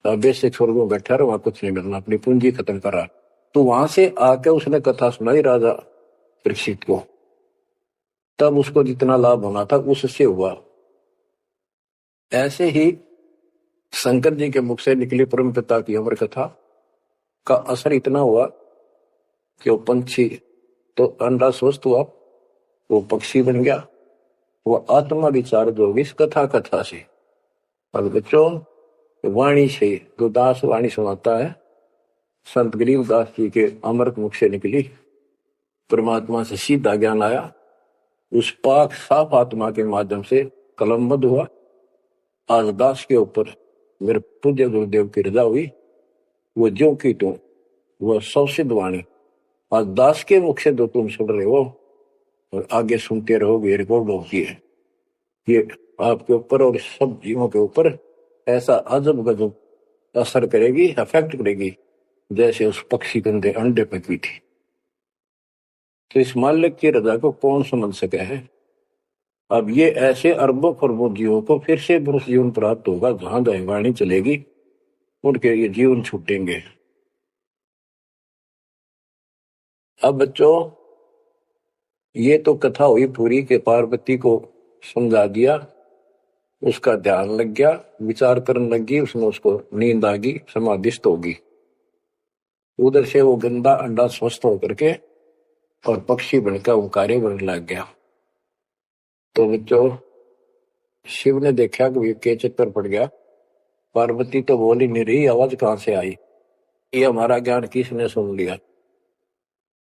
बेसिक स्वर्ग में बैठा रहा वहां कुछ नहीं मिलना अपनी पूंजी खत्म करा। तो वहां से आके उसने कथा सुनाई राजा परीक्षित को। तब उसको जितना लाभ होना था उससे हुआ। ऐसे ही शंकर जी के मुख से निकली परम पिता की अमर कथा का असर इतना हुआ कि वो पंछी तो अंडा स्वस्थ हुआ वो पक्षी बन गया। वो आत्मा विचार जो होगी इस कथा से। और बच्चों वाणी से जो दास वाणी सुनाता है संत गरीबदास जी के अमृत मुख से निकली परमात्मा से सीधा ज्ञान आया। उस पाक साफ आत्मा के माध्यम से कलमबद्ध हुआ। आज दास के ऊपर मेरे पूज्य गुरुदेव की रजा हुई। वो ज्यों की तुम वो सौसिद्ध वाणी आज दास के मुख से जो तुम सुन रहे हो और आगे सुनते रहोगे रिकॉर्ड होती है। ये आपके ऊपर और सब जीवों के ऊपर ऐसा अजब गजब असर करेगी अफेक्ट करेगी जैसे उस पक्षी गंदे अंडे पे की थी। तो इस मालिक की रजा को कौन समझ सके है। अब ये ऐसे अरबों खरबों जीवों को फिर से पुरुष जीवन प्राप्त होगा जहां वाणी चलेगी उनके ये जीवन छूटेंगे। अब बच्चों ये तो कथा हुई पूरी के पार्वती को समझा दिया। उसका ध्यान लग गया विचार करने लगी उसमें उसको नींद आ गई समाधिस्थ होगी। उधर से वो गंदा अंडा स्वस्थ होकर के और पक्षी बनकर ओंकारे बनने लग गया। तो बच्चों शिव ने देखा कि ये चक्कर पड़ गया। पार्वती तो बोली नहीं रही आवाज कहां से आई। ये हमारा ज्ञान किसने सुन लिया।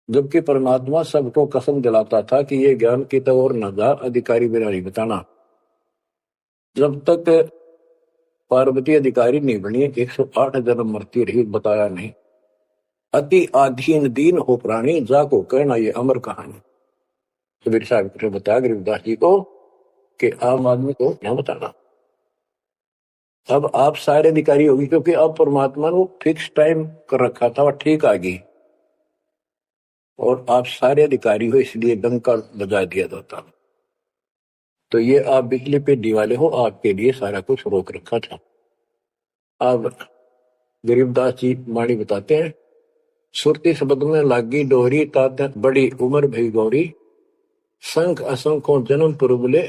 जबकि परमात्मा सबको कसम दिलाता था कि ये ज्ञान की तो और न जा अधिकारी बिना नहीं बताना। जब तक पार्वती अधिकारी नहीं बनी 108 जन्म मरती रही बताया नहीं। अति आधीन दीन हो प्राणी जाको कहना ये अमर कहानी। कबीर साहब ने बताया गरीबदास जी को कि आम आदमी को क्या बताना। अब आप सारे अधिकारी होगी क्योंकि अब परमात्मा ने फिक्स टाइम कर रखा था और ठीक आ गई और आप सारे अधिकारी हो इसलिए डंका बजा दिया जाता। तो ये आप बिजली पे दीवाले हो आपके लिए सारा कुछ रोक रखा था। अब गरीबदास जी वाणी बताते हैं सुरती शब्द में लागी डोहरी तात बड़ी उम्र भई गौरी संख असंखों जन्म पुरबुले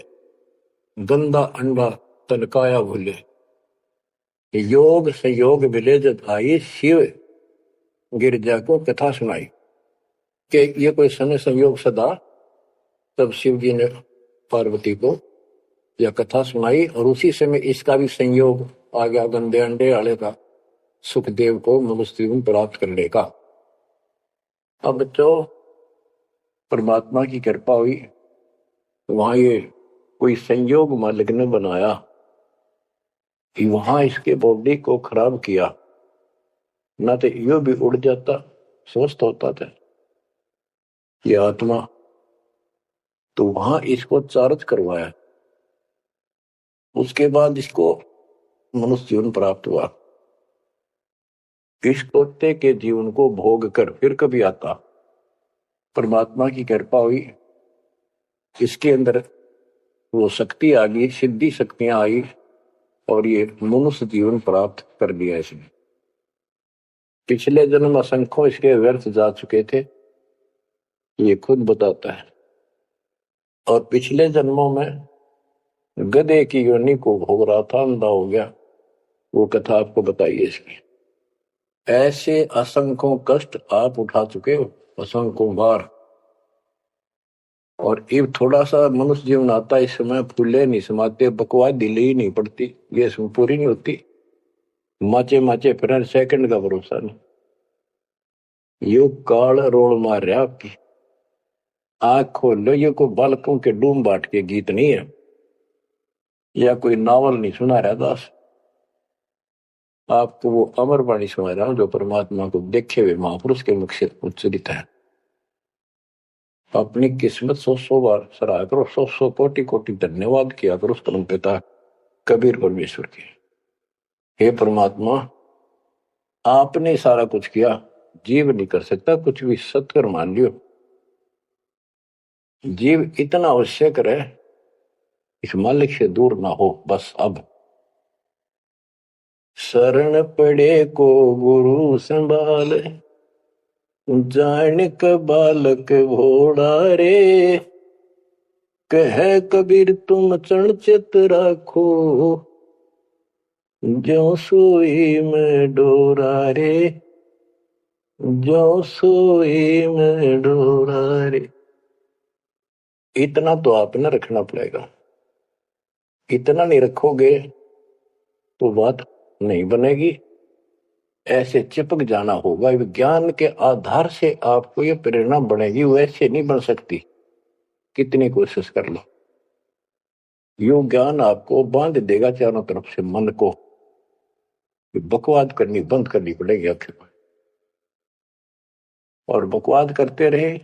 गंदा अंडा तनकाया भूले योग संयोग मिले जब आई शिव गिरजा को कथा सुनाई कि ये कोई समय संयोग सदा। तब शिव जी ने पार्वती को यह कथा सुनाई और उसी समय इसका भी संयोग आ गया गंदे अंडे वाले का सुखदेव को मनुष्य प्राप्त करने का। अब बच्चों परमात्मा की कृपा हुई वहां ये कोई संयोग मालिक ने बनाया कि वहां इसके बॉडी को खराब किया। ना तो यो भी उड़ जाता स्वस्थ होता था ये आत्मा। तो वहां इसको चार्ज करवाया, उसके बाद इसको मनुष्य जीवन प्राप्त हुआ। इस तोते के जीवन को भोग कर फिर कभी आता, परमात्मा की कृपा हुई, इसके अंदर वो शक्ति आ गई, सिद्धि शक्तियां आई, और ये मनुष्य जीवन प्राप्त कर लिया इसने। पिछले जन्म असंख्यों इसके व्यर्थ जा चुके थे, ये खुद बताता है। और पिछले जन्मों में गधे की योनि को भोग रहा था, अंधा हो गया, वो कथा आपको बताइए इसकी। ऐसे असंख्यों कष्ट आप उठा चुके हो, असंख्यों बार। और ये थोड़ा सा मनुष्य जीवन आता, इस समय फूले नहीं समाते, बकवास ढीली ही नहीं पड़ती, ये इसमें पूरी नहीं होती, माचे माचे फिर सेकंड का भरोसा नहीं। यो काल रोल मार रहा आपकी, आंख खोल लो, ये कोई बालकों के डूम बाट के गीत नहीं है, या कोई नावल नहीं सुना रहा दास, आपको वो अमर वाणी सुना रहा हूं जो परमात्मा को देखे हुए महापुरुष के मुख से उच्चरित है। अपनी किस्मत 100 बार सराहा करो, 100 कोटि कोटि धन्यवाद किया करो उस परम पिता कबीर परमेश्वर के। हे परमात्मा, आपने सारा कुछ किया, जीव नहीं कर सकता कुछ भी, सत्कर मान लियो। जीव इतना आवश्यक है, इस मालिक से दूर ना हो बस। अब शरण पड़े को गुरु संभाल, जान क बालक भोड़ा रे, कह कबीर तुम चरण चित राखो, ज्यों सोई में डोरा रे, ज्यों सोई में डोरा रे। इतना तो आपने रखना पड़ेगा, इतना नहीं रखोगे तो बात नहीं बनेगी। ऐसे चिपक जाना होगा, विज्ञान के आधार से आपको ये प्रेरणा बनेगी, वैसे नहीं बन सकती, कितनी कोशिश कर लो। यो ज्ञान आपको बांध देगा चारों तरफ से मन को, बकवाद करनी बंद करनी पड़ेगी आखिर में। और बकवाद करते रहे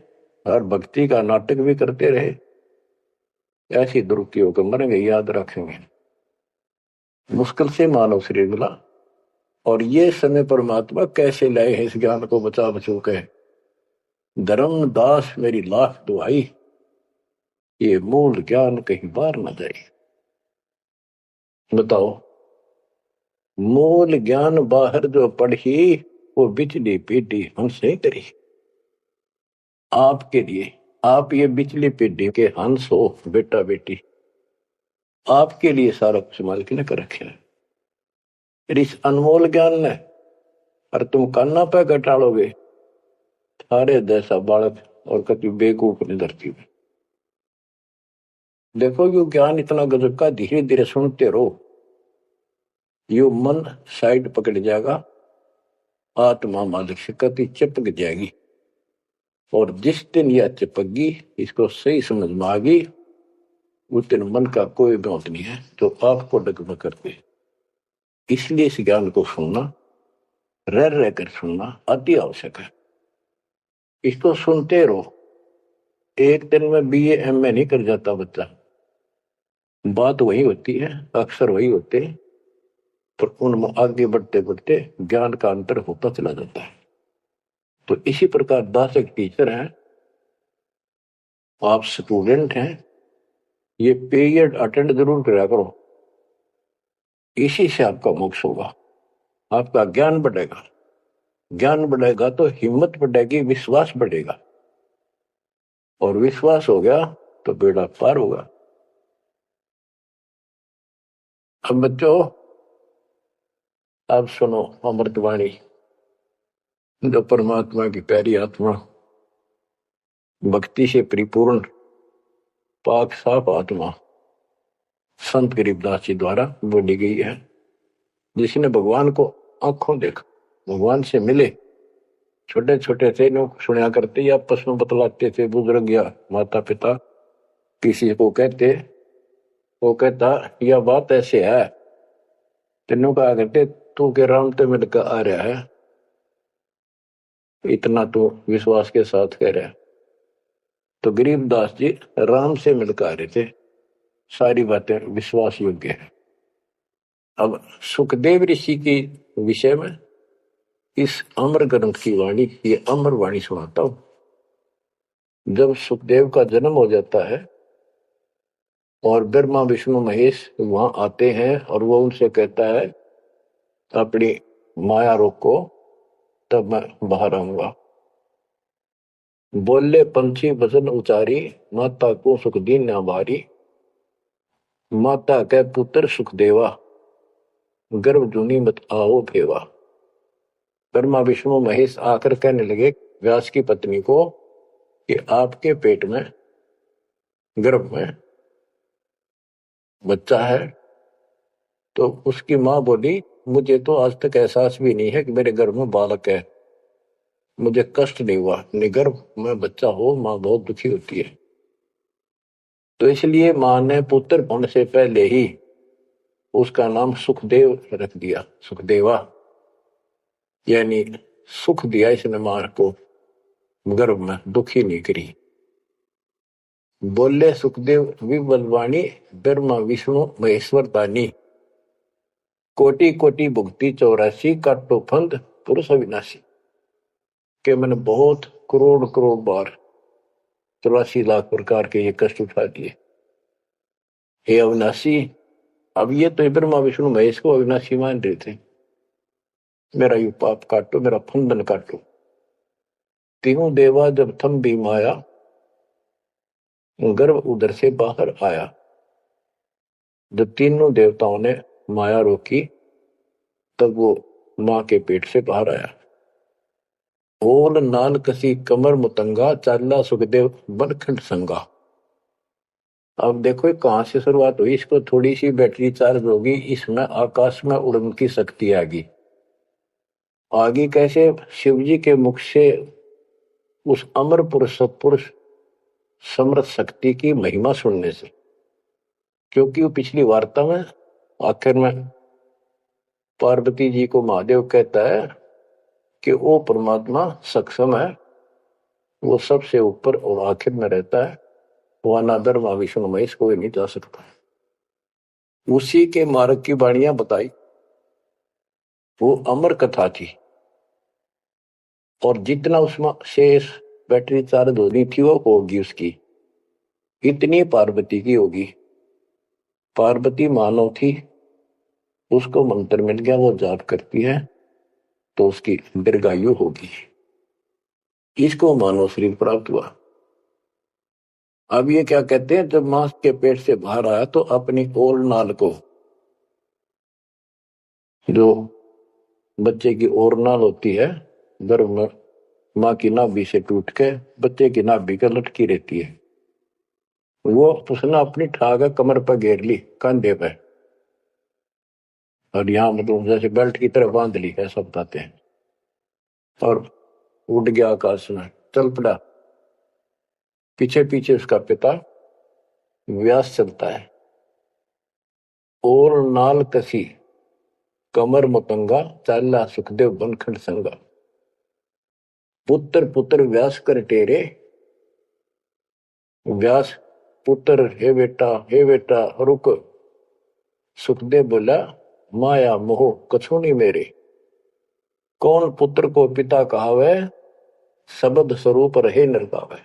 और भक्ति का नाटक भी करते रहे, ऐसी दुरुक्ति होकर मरेंगे, याद रखेंगे। मुश्किल से मानव शरीर मिला, और ये समय परमात्मा कैसे लाए हैं इस ज्ञान को बचा बचो के। धर्मदास मेरी लाख दुआई, ये मूल ज्ञान कहीं बाहर न जाए। बताओ, मूल ज्ञान बाहर जो पढ़ी, वो बिजली पीढ़ी हंस नहीं करी। आपके लिए आप ये बिजली पीढ़ी के हंस हो, बेटा बेटी, आपके लिए सारा कुछ मालिक ने कर रखे है। इस अनमोल ज्ञान ने, और तुम कान्ना पे घटाड़ोगे, थारे जैसा बालक और कभी बेवकूफ नहीं धरती में। देखो यो ज्ञान इतना गजब का, धीरे धीरे सुनते रहो, यो मन साइड पकड़ जाएगा, आत्मा मालिक से कति चिपक जाएगी। और जिस दिन यह चिपकी, इसको सही समझ में आ गई, उस दिन मन का कोई बात नहीं है तो आपको डगमग करते। इसलिए इस ज्ञान को सुनना, रह रहकर सुनना अति आवश्यक है। इसको सुनते रहो, एक दिन में BA MA नहीं कर जाता बच्चा, बात वही होती है, अक्सर वही होते हैं, पर उनमें आगे बढ़ते बढ़ते ज्ञान का अंतर होता चला जाता है। तो इसी प्रकार दास एक टीचर है, आप स्टूडेंट हैं, ये पीरियड अटेंड जरूर करा करो, इसी से आपका मोक्ष होगा, आपका ज्ञान बढ़ेगा। ज्ञान बढ़ेगा तो हिम्मत बढ़ेगी, विश्वास बढ़ेगा, और विश्वास हो गया तो बेड़ा पार होगा। अब बच्चों, आप सुनो अमृतवाणी, जो परमात्मा की प्यारी आत्मा, भक्ति से परिपूर्ण पाक साफ आत्मा संत गरीबदास जी द्वारा बोली गई है, जिसने भगवान को आंखों देखा, भगवान से मिले। छोटे छोटे थे, लोग सुना करते, आपस में बतलाते थे, बुजुर्ग या माता पिता किसी को कहते, वो कहता यह बात ऐसे है, तेनों कहा करते तू के राम तो मिलकर आ रहा है, इतना तो विश्वास के साथ कह रहे हैं। तो गरीबदास जी राम से मिलकर आ रहे थे, सारी बातें विश्वास योग्य है। अब सुखदेव ऋषि के विषय में इस अमर ग्रंथ की वाणी, ये अमर वाणी सुनाता हूं। जब सुखदेव का जन्म हो जाता है और ब्रह्मा विष्णु महेश वहां आते हैं और वो उनसे कहता है अपनी माया रोको, तब मैं बाहर आऊंगा। बोले पंछी वचन उचारी, माता को सुख दीन न भारी। माता के पुत्र सुखदेवा, गर्भ जूनी मत आओ भेवा। ब्रह्मा विष्णु महेश आकर कहने लगे व्यास की पत्नी को कि आपके पेट में, गर्भ में बच्चा है। तो उसकी मां बोली मुझे तो आज तक एहसास भी नहीं है कि मेरे गर्भ में बालक है, मुझे कष्ट नहीं हुआ। गर्भ में बच्चा हो मां बहुत दुखी होती है। तो इसलिए मां ने पुत्र होने से पहले ही उसका नाम सुखदेव रख दिया, सुखदेवा, यानी सुख दिया इसने मां को, गर्भ में दुखी नहीं करी। बोले सुखदेव विबलवाणी, ब्रह्मा विष्णु महेश्वर दानी। कोटि कोटि भुक्ति 84, काटो फंद पुरुष अविनाशी। के मैंने बहुत करोड़ करोड़ बार 84 लाख प्रकार के ये कष्ट उठा दिए, हे अविनाशी। अब ये तो ब्रह्मा विष्णु महेश को अविनाशी मान रहे थे। मेरा यू पाप काटो, मेरा फंदन काटो। तीनों देवा जब थम भी माया, गर्भ उधर से बाहर आया। जब तीनों देवताओं ने माया रोकी तब वो मां के पेट से बाहर आया। ओल नाल कसी कमर मुतंगा, चाला सुखदेव बनखंड संगा। अब देखो कहां से शुरुआत हुई, इसको थोड़ी सी बैटरी चार्ज होगी, इसमें आकाश में उड़ने की शक्ति आगी। आगे कैसे? शिव जी के मुख से उस अमर पुरुष सत्पुरुष समर्थ शक्ति की महिमा सुनने से। क्योंकि वो पिछली वार्ता में आखिर में पार्वती जी को महादेव कहता है कि वो परमात्मा सक्षम है, वो सबसे ऊपर और आखिर में रहता है, वह ना ब्रह्मा विष्णु महेश कोई नहीं जा सकता। उसी के मार्ग की वाणियां बताई, वो अमर कथा थी। और जितना उसमें शेष बैटरी चार्ज होनी थी वो होगी उसकी, इतनी पार्वती की होगी। पार्वती मानव थी, उसको मंत्र मिल गया, वो जाप करती है तो उसकी दीर्घायु होगी। इसको मानव शरीर प्राप्त हुआ। अब ये क्या कहते हैं, जब मां के पेट से बाहर आया तो अपनी ओल नाल को, जो बच्चे की ओर नाल होती है गर्भ में, मां की नाभि से टूट के बच्चे की नाभि का लटकी रहती है, वो उसने अपनी ठाक कमर पर घेर ली, कंधे पे, और यहां मतलब जैसे बेल्ट की तरह बांध ली, ऐसा बताते हैं। और उड़ गया आकाश में, चल पड़ा। पीछे पीछे उसका पिता व्यास चलता है। और नाल कसी कमर मुतंगा, चाला सुखदेव बनखंड संगा। पुत्र पुत्र व्यास कर टेरे। व्यास पुत्र, हे बेटा रुक। सुखदेव बोला माया मोह कछु नहीं मेरे। कौन पुत्र को पिता कहावे, शब्द स्वरूप रहे नरगावे।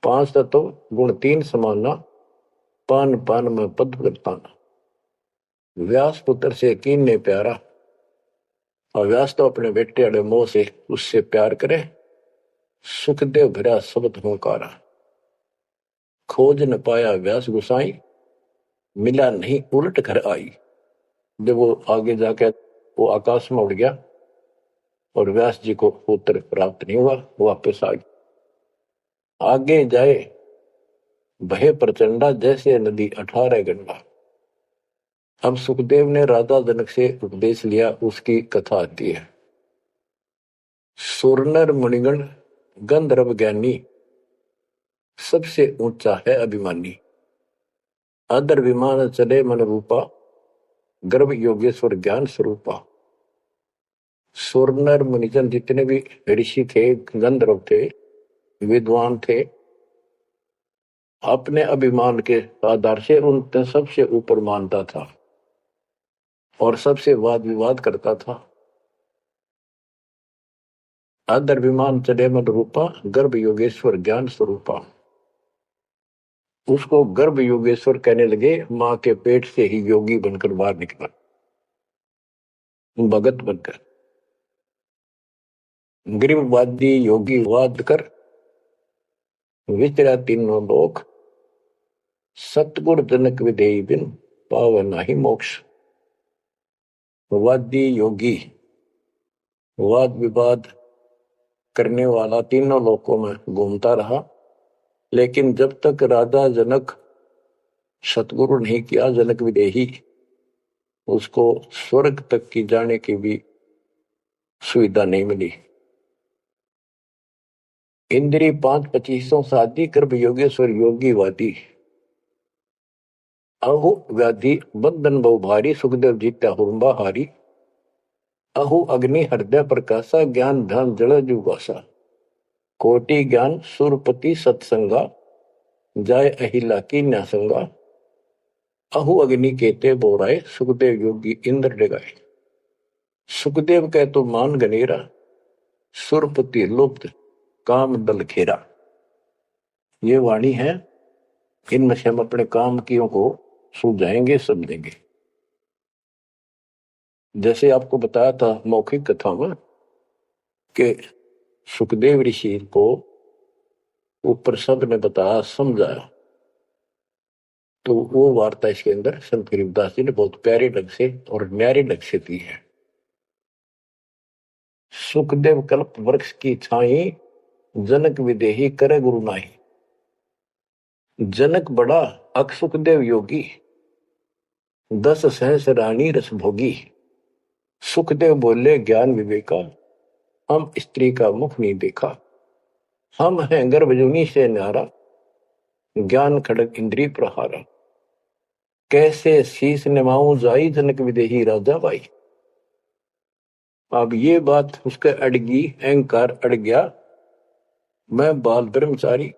5 तत्व गुण 3 समाना, पान पान में पद पाना। व्यास पुत्र से कीन्ने प्यारा, और व्यास तो अपने बेटे वाले मोह से उससे प्यार करे। सुखदेव भरा शब्द होकारा, खोज न पाया व्यास गुसाई। मिला नहीं उलट घर आई। जब वो आगे जाके वो आकाश में उड़ गया और व्यास जी को पुत्र प्राप्त नहीं हुआ, वापस आ गया। आगे जाए भय प्रचंडा, जैसे नदी 18 गंडा। अब सुखदेव ने राजा जनक से उपदेश लिया, उसकी कथा आती है। सुरनर मुनिगण गंधर्व ज्ञानी, सबसे ऊंचा है अभिमानी। अदर विमान चले मन रूपा, गर्भ योगेश्वर ज्ञान स्वरूपा। सुरनर मुनिजन जितने भी ऋषि थे, गंधर्व थे, विद्वान थे, अपने अभिमान के आधार से उन सबसे ऊपर मानता था और सबसे वाद विवाद करता था। अदर्भिमान चले मद रूपा, गर्भ योगेश्वर ज्ञान स्वरूपा। उसको गर्भ योगेश्वर कहने लगे, मां के पेट से ही योगी बनकर बाहर निकला, भगत बनकर। गरीबवादी योगी वाद कर विचरा तीनों लोक, सतगुर जनक विधेयी बिन पावे नाही मोक्ष। वादी योगी वाद विवाद करने वाला तीनों लोकों में घूमता रहा, लेकिन जब तक राजा जनक सतगुरु नहीं किया जनक विदेही, उसको स्वर्ग तक की जाने की भी सुविधा नहीं मिली। इंद्री 5-25 शादी गर्भ योगेश्वर योगी वादी, अहु व्याधि बंधन बहु भारी, सुखदेव जीत्या हुरंबा हारी। अहु अग्नि हृदय प्रकाशा, ज्ञान ध्यान जल जुगासा। कोटि ज्ञान सुरपति सत्संगा, जाय अहिला की न्यासंगा। अहु अग्नि केते बोराए, सुखदेव योगी इंद्र डगाए। सुखदेव कह तो मान गनेरा, सुरपति लुप्त काम दल खेरा। ये वाणी है, इनमें से हम अपने काम कियों को सुलझाएंगे, समझेंगे। जैसे आपको बताया था मौखिक कथा में कि सुखदेव ऋषि को ऊपर संत ने बताया, समझाया, तो वो वार्ता इसके अंदर संत गरीबदास जी ने बहुत प्यारे ढंग से और न्यारे ढंग से दी है। सुखदेव कल्प वृक्ष की छाई, जनक विदेही करे गुरु नाही। जनक बड़ा अक सुखदेव योगी, 10 सहस रानी रस भोगी। सुखदेव बोले ज्ञान विवेका, हम स्त्री का मुख नहीं देखा। हम हैं गर्भजूनी से न्यारा, ज्ञान खड़ग इंद्री प्रहारा। कैसे शीस निमाऊं जाई, जनक विदेही राजा बाई। अब ये बात उसके अड़गी, अहंकार अड़ गया। मैं बाल ब्रह्मचारी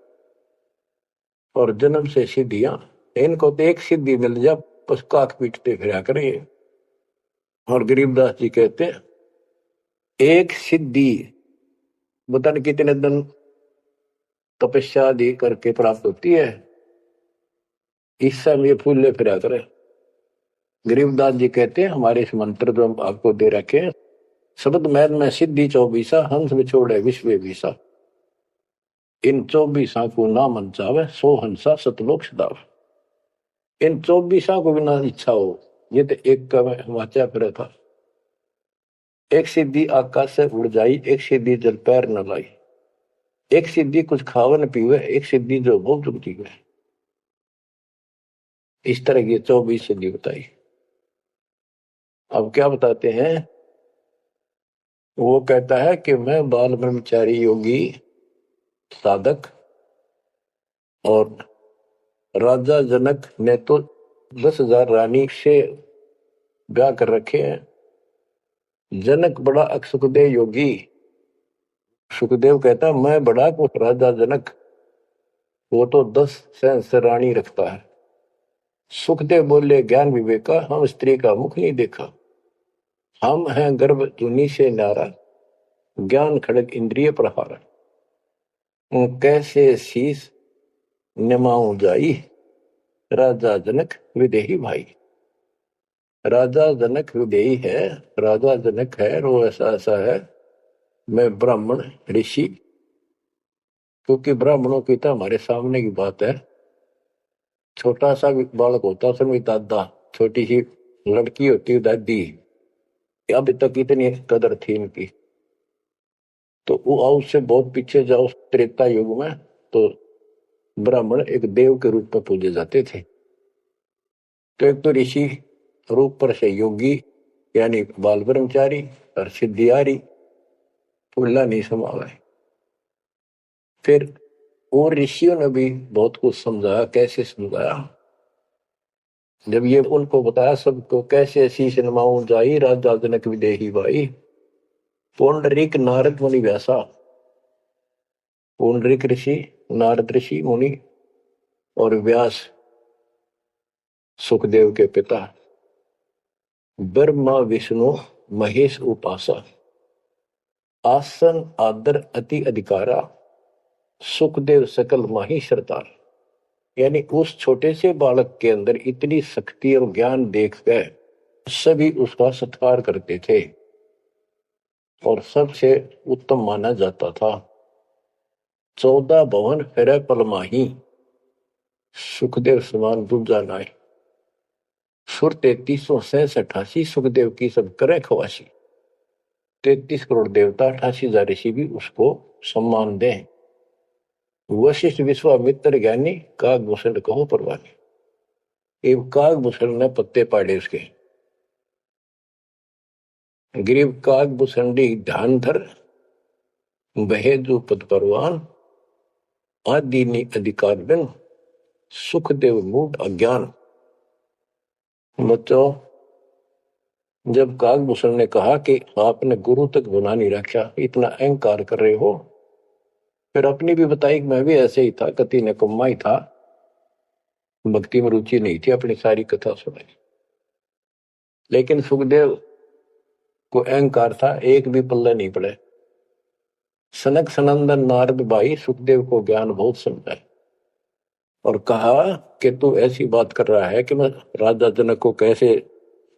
और जन्म से सिद्धियां, इनको तो एक सिद्धि मिल जा बस काक पीटते फिरा करें। और गरीबदास जी कहते हैं, एक सिद्धि बताने कितने दिन तपस्या दी करके प्राप्त होती है, इस समय फूले फिरा करें। गरीबदास जी कहते हैं, हमारे इस मंत्र जो हम आपको दे रखे हैं, शब्द मैद में सिद्धि 24, हंस बिछोड़े विश्व विसा। इन 24 को ना मन चावे, 100 हंसा सतलोक सदाव। इन 24 को बिना इच्छा हो, ये तो एक का वाचा फिर था। एक सिद्धि आकाश से उड़ जाई, एक सिद्धि जल पैर न लाई। एक सिद्धि कुछ खावे न पीवे, एक सिद्धि जो बहुत जुगती है। इस तरह की 24 सिद्धि बताई। अब क्या बताते हैं, वो कहता है कि मैं बाल ब्रह्मचारी योगी साधक, और राजा जनक ने तो 10,000 रानी से ब्याह कर रखे हैं। जनक बड़ा अक सुखदेव योगी। सुखदेव कहता मैं बड़ा को राजा जनक, वो तो 10 सहस्र से रानी रखता है। सुखदेव बोले ज्ञान विवेका, हम स्त्री का मुख नहीं देखा। हम हैं गर्भ जूनी से नारा, ज्ञान खड़ग इंद्रिय प्रहारा। कैसे शीस निमाऊं जाई, राजा जनक विदेही भाई। राजा जनक विदेही है, राजा जनक है, वो ऐसा ऐसा है। मैं ब्राह्मण ऋषि, क्योंकि ब्राह्मणों की तो हमारे सामने की बात है। छोटा सा बालक होता उसमें दादा, छोटी सी लड़की होती दादी। अभी तक इतनी कदर थी इनकी। तो वो उससे बहुत पीछे जाओ, त्रेता युग में तो ब्राह्मण एक देव के रूप में पूजे जाते थे। तो एक तो ऋषि रूप पर से योगी यानी बाल ब्रह्मचारी और सिद्धियारी फूला नहीं समावे। फिर और ऋषियों ने भी बहुत कुछ समझाया। कैसे समझाया, जब ये उनको बताया सबको, कैसे शीश नमाऊं जाई, राजा जनक विदेही भाई। पौंडरिक नारद मुनि व्यासा, पौंडरिक ऋषि, नारद ऋषि मुनि और व्यास सुखदेव के पिता, ब्रह्मा विष्णु महेश उपासा, आसन आदर अति अधिकारा, सुखदेव सकल माही सरदार। यानी उस छोटे से बालक के अंदर इतनी शक्ति और ज्ञान देखकर सभी उसका सत्कार करते थे और सबसे उत्तम माना जाता था। 14 भवन फिर पलमाही, सुखदेव समान दूजा नाय। सुर 3368 सुखदेव की सब करे खवासी। 33 करोड़ देवता 88,000 ऋषि भी उसको सम्मान दें। वशिष्ठ विश्वामित्र ज्ञानी कागभूषण कहो परवानी। एवं कागभूषण ने पत्ते पाड़े उसके। ग्रीव कागभूषणी ध्यान धर, बहेजु पद परवान, आदि अधिकार बिन, सुखदेव मूड अज्ञान। बच्चों, जब कागभूषण ने कहा कि आपने गुरु तक गुना नहीं रखा, इतना अहंकार कर रहे हो, फिर अपनी भी बताई कि मैं भी ऐसे ही था, कति निकम्मा ही था, भक्ति में रुचि नहीं थी, अपनी सारी कथा सुनाई। लेकिन सुखदेव को अहंकार था, एक भी पल्ला नहीं पड़े। सनक सनंदन नारद भाई सुखदेव को ज्ञान बहुत समझाए और कहा कि तू ऐसी बात कर रहा है कि मैं राजा जनक को कैसे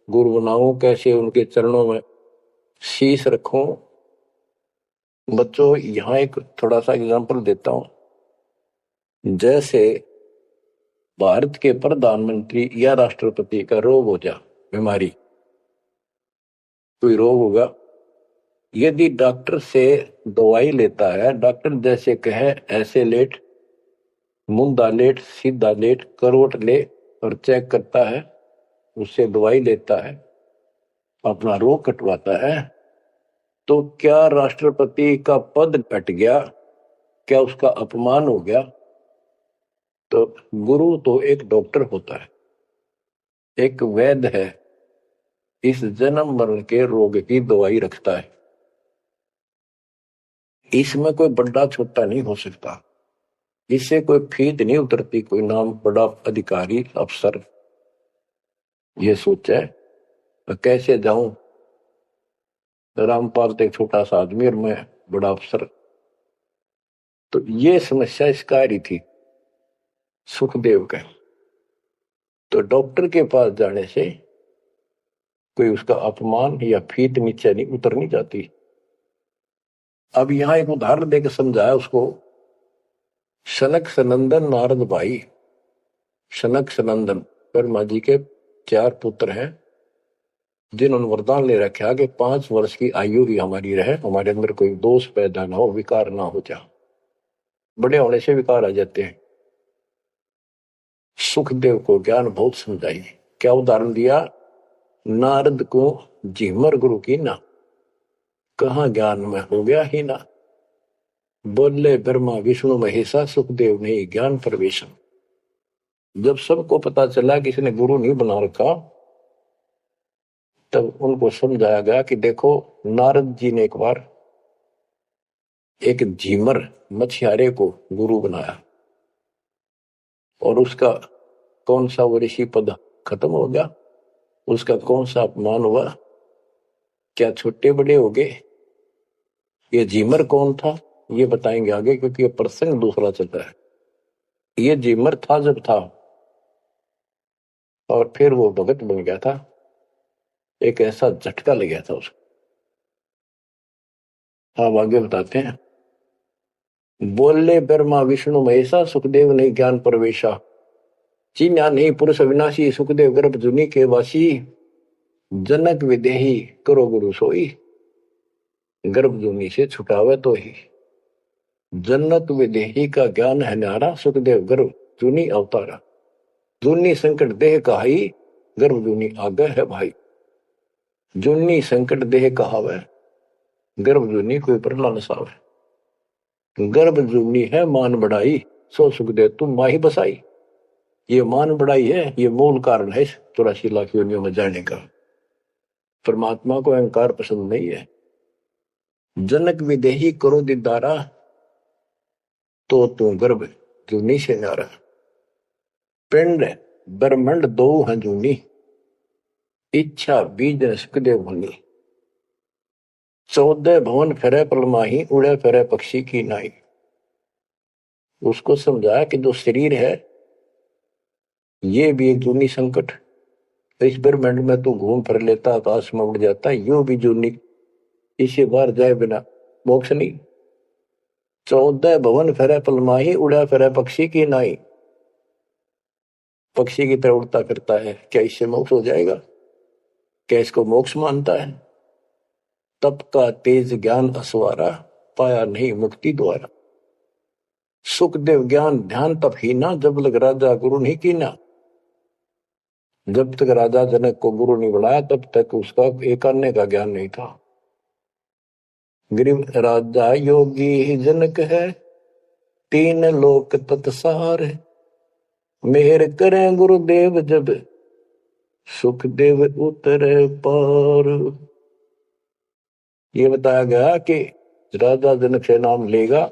गुरु बनाऊं, कैसे उनके चरणों में शीश रखूं। बच्चों, यहां एक थोड़ा सा एग्जांपल देता हूं। जैसे भारत के प्रधानमंत्री या राष्ट्रपति का रोग हो जा, बीमारी, कोई रोग होगा, यदि डॉक्टर से दवाई लेता है, डॉक्टर जैसे कहे ऐसे लेट, मुंदा लेट, सीधा लेट, करवट ले और चेक करता है, उससे दवाई लेता है, अपना रोग कटवाता है, तो क्या राष्ट्रपति का पद घट गया? क्या उसका अपमान हो गया? तो गुरु तो एक डॉक्टर होता है, एक वैद्य है, इस जन्म मरण के रोग की दवाई रखता है। इसमें कोई बड़ा छोटा नहीं हो सकता, इससे कोई फीस नहीं उतरती, कोई नाम बड़ा अधिकारी अफसर ये सोचे कैसे जाऊं, रामपाल तो एक छोटा सा आदमी और मैं बड़ा अफसर। तो ये समस्या इसका आ रही थी सुखदेव का। तो डॉक्टर के पास जाने से कोई उसका अपमान या फीत नीचे नहीं उतरनी जाती। अब यहां एक उदाहरण देकर समझाया उसको। सनक सनंदन नारद भाई, सनक सनंदन ब्रह्मा जी के 4 पुत्र हैं, जिन्होंने वरदान ले रखा कि 5 वर्ष की आयु ही हमारी रहे, हमारे अंदर कोई दोष पैदा ना हो, विकार ना हो जा। बड़े होने से विकार आ जाते हैं। सुखदेव को ज्ञान बहुत समझाई। क्या उदाहरण दिया? नारद को झिमर गुरु की ना, कहा ज्ञान में हो गया ही ना। बोले ब्रह्मा विष्णु महेशा, सुखदेव ने ज्ञान प्रवेशन। जब सबको पता चला कि इसने गुरु नहीं बना रखा, तब उनको समझाया गया कि देखो, नारद जी ने एक बार एक झीमर मछियारे को गुरु बनाया और उसका कौन सा वो ऋषि पद खत्म हो गया, उसका कौन सा अपमान हुआ, क्या छोटे बड़े हो गए। ये झीमर कौन था ये बताएंगे आगे, क्योंकि ये प्रसंग दूसरा चलता है। ये झीमर था जब था और फिर वो भगत बन गया था, एक ऐसा झटका लग गया था उसको। आप आगे बताते हैं। बोले ब्रह्मा विष्णु महेशा, सुखदेव ने ज्ञान प्रवेशा। चिन्हा नहीं पुरुष अविनाशी, सुखदेव गर्भ जुनी के वासी। जनक विदेही करो गुरु सोई, गर्भ जुनी से छुटावे तो ही। जनक विदेही का ज्ञान है न्यारा, सुखदेव गर्भ जुनी अवतारा। जुनी संकट देह कहाई, गर्भ जुनी आगे है भाई। जुनी संकट देह कहावे, गर्भ जुनी कोई परला न सावे। गर्भ जुनी है मान बढ़ाई, सो सुखदेव तुम माही बसाई। ये मान बढ़ाई है, ये मूल कारण है 84 लाख योनियों में जाने का। परमात्मा को अहंकार पसंद नहीं है। जनक विदेही करो दीदारा, तो तू गर्भ जूनी से नारा। पिंड ब्रह्मंड दो हैं जूनी, इच्छा बीज सुखदेव मुनि। 14 भवन फिरे पलमाही, उड़े फिरे पक्षी की नाई। उसको समझाया कि जो शरीर है ये भी एक जूनी संकट, इस ब्रह्मांड में तू घूम फिर लेता, आकाश में उड़ जाता, यो भी जूनी, इसे बाहर जाए बिना मोक्ष नहीं। 14 भवन फिरे पलमाही, उड़ा फिरे पक्षी की नाई। पक्षी की तरह उड़ता करता है, क्या इससे मोक्ष हो जाएगा? क्या इसको मोक्ष मानता है? तप का तेज ज्ञान असवारा, पाया नहीं मुक्ति द्वारा। सुखदेव ज्ञान ध्यान तप ही ना, जब लग राजा गुरु नहीं कीना। जब तक राजा जनक को गुरु नहीं बनाया तब तक उसका एक अन्य का ज्ञान नहीं था। गरीब राजा योगी जनक है, 3 लोक तत्सार है। मेहर करें गुरुदेव जब, सुखदेव उतरे पार। ये बताया गया कि राजा जनक से नाम लेगा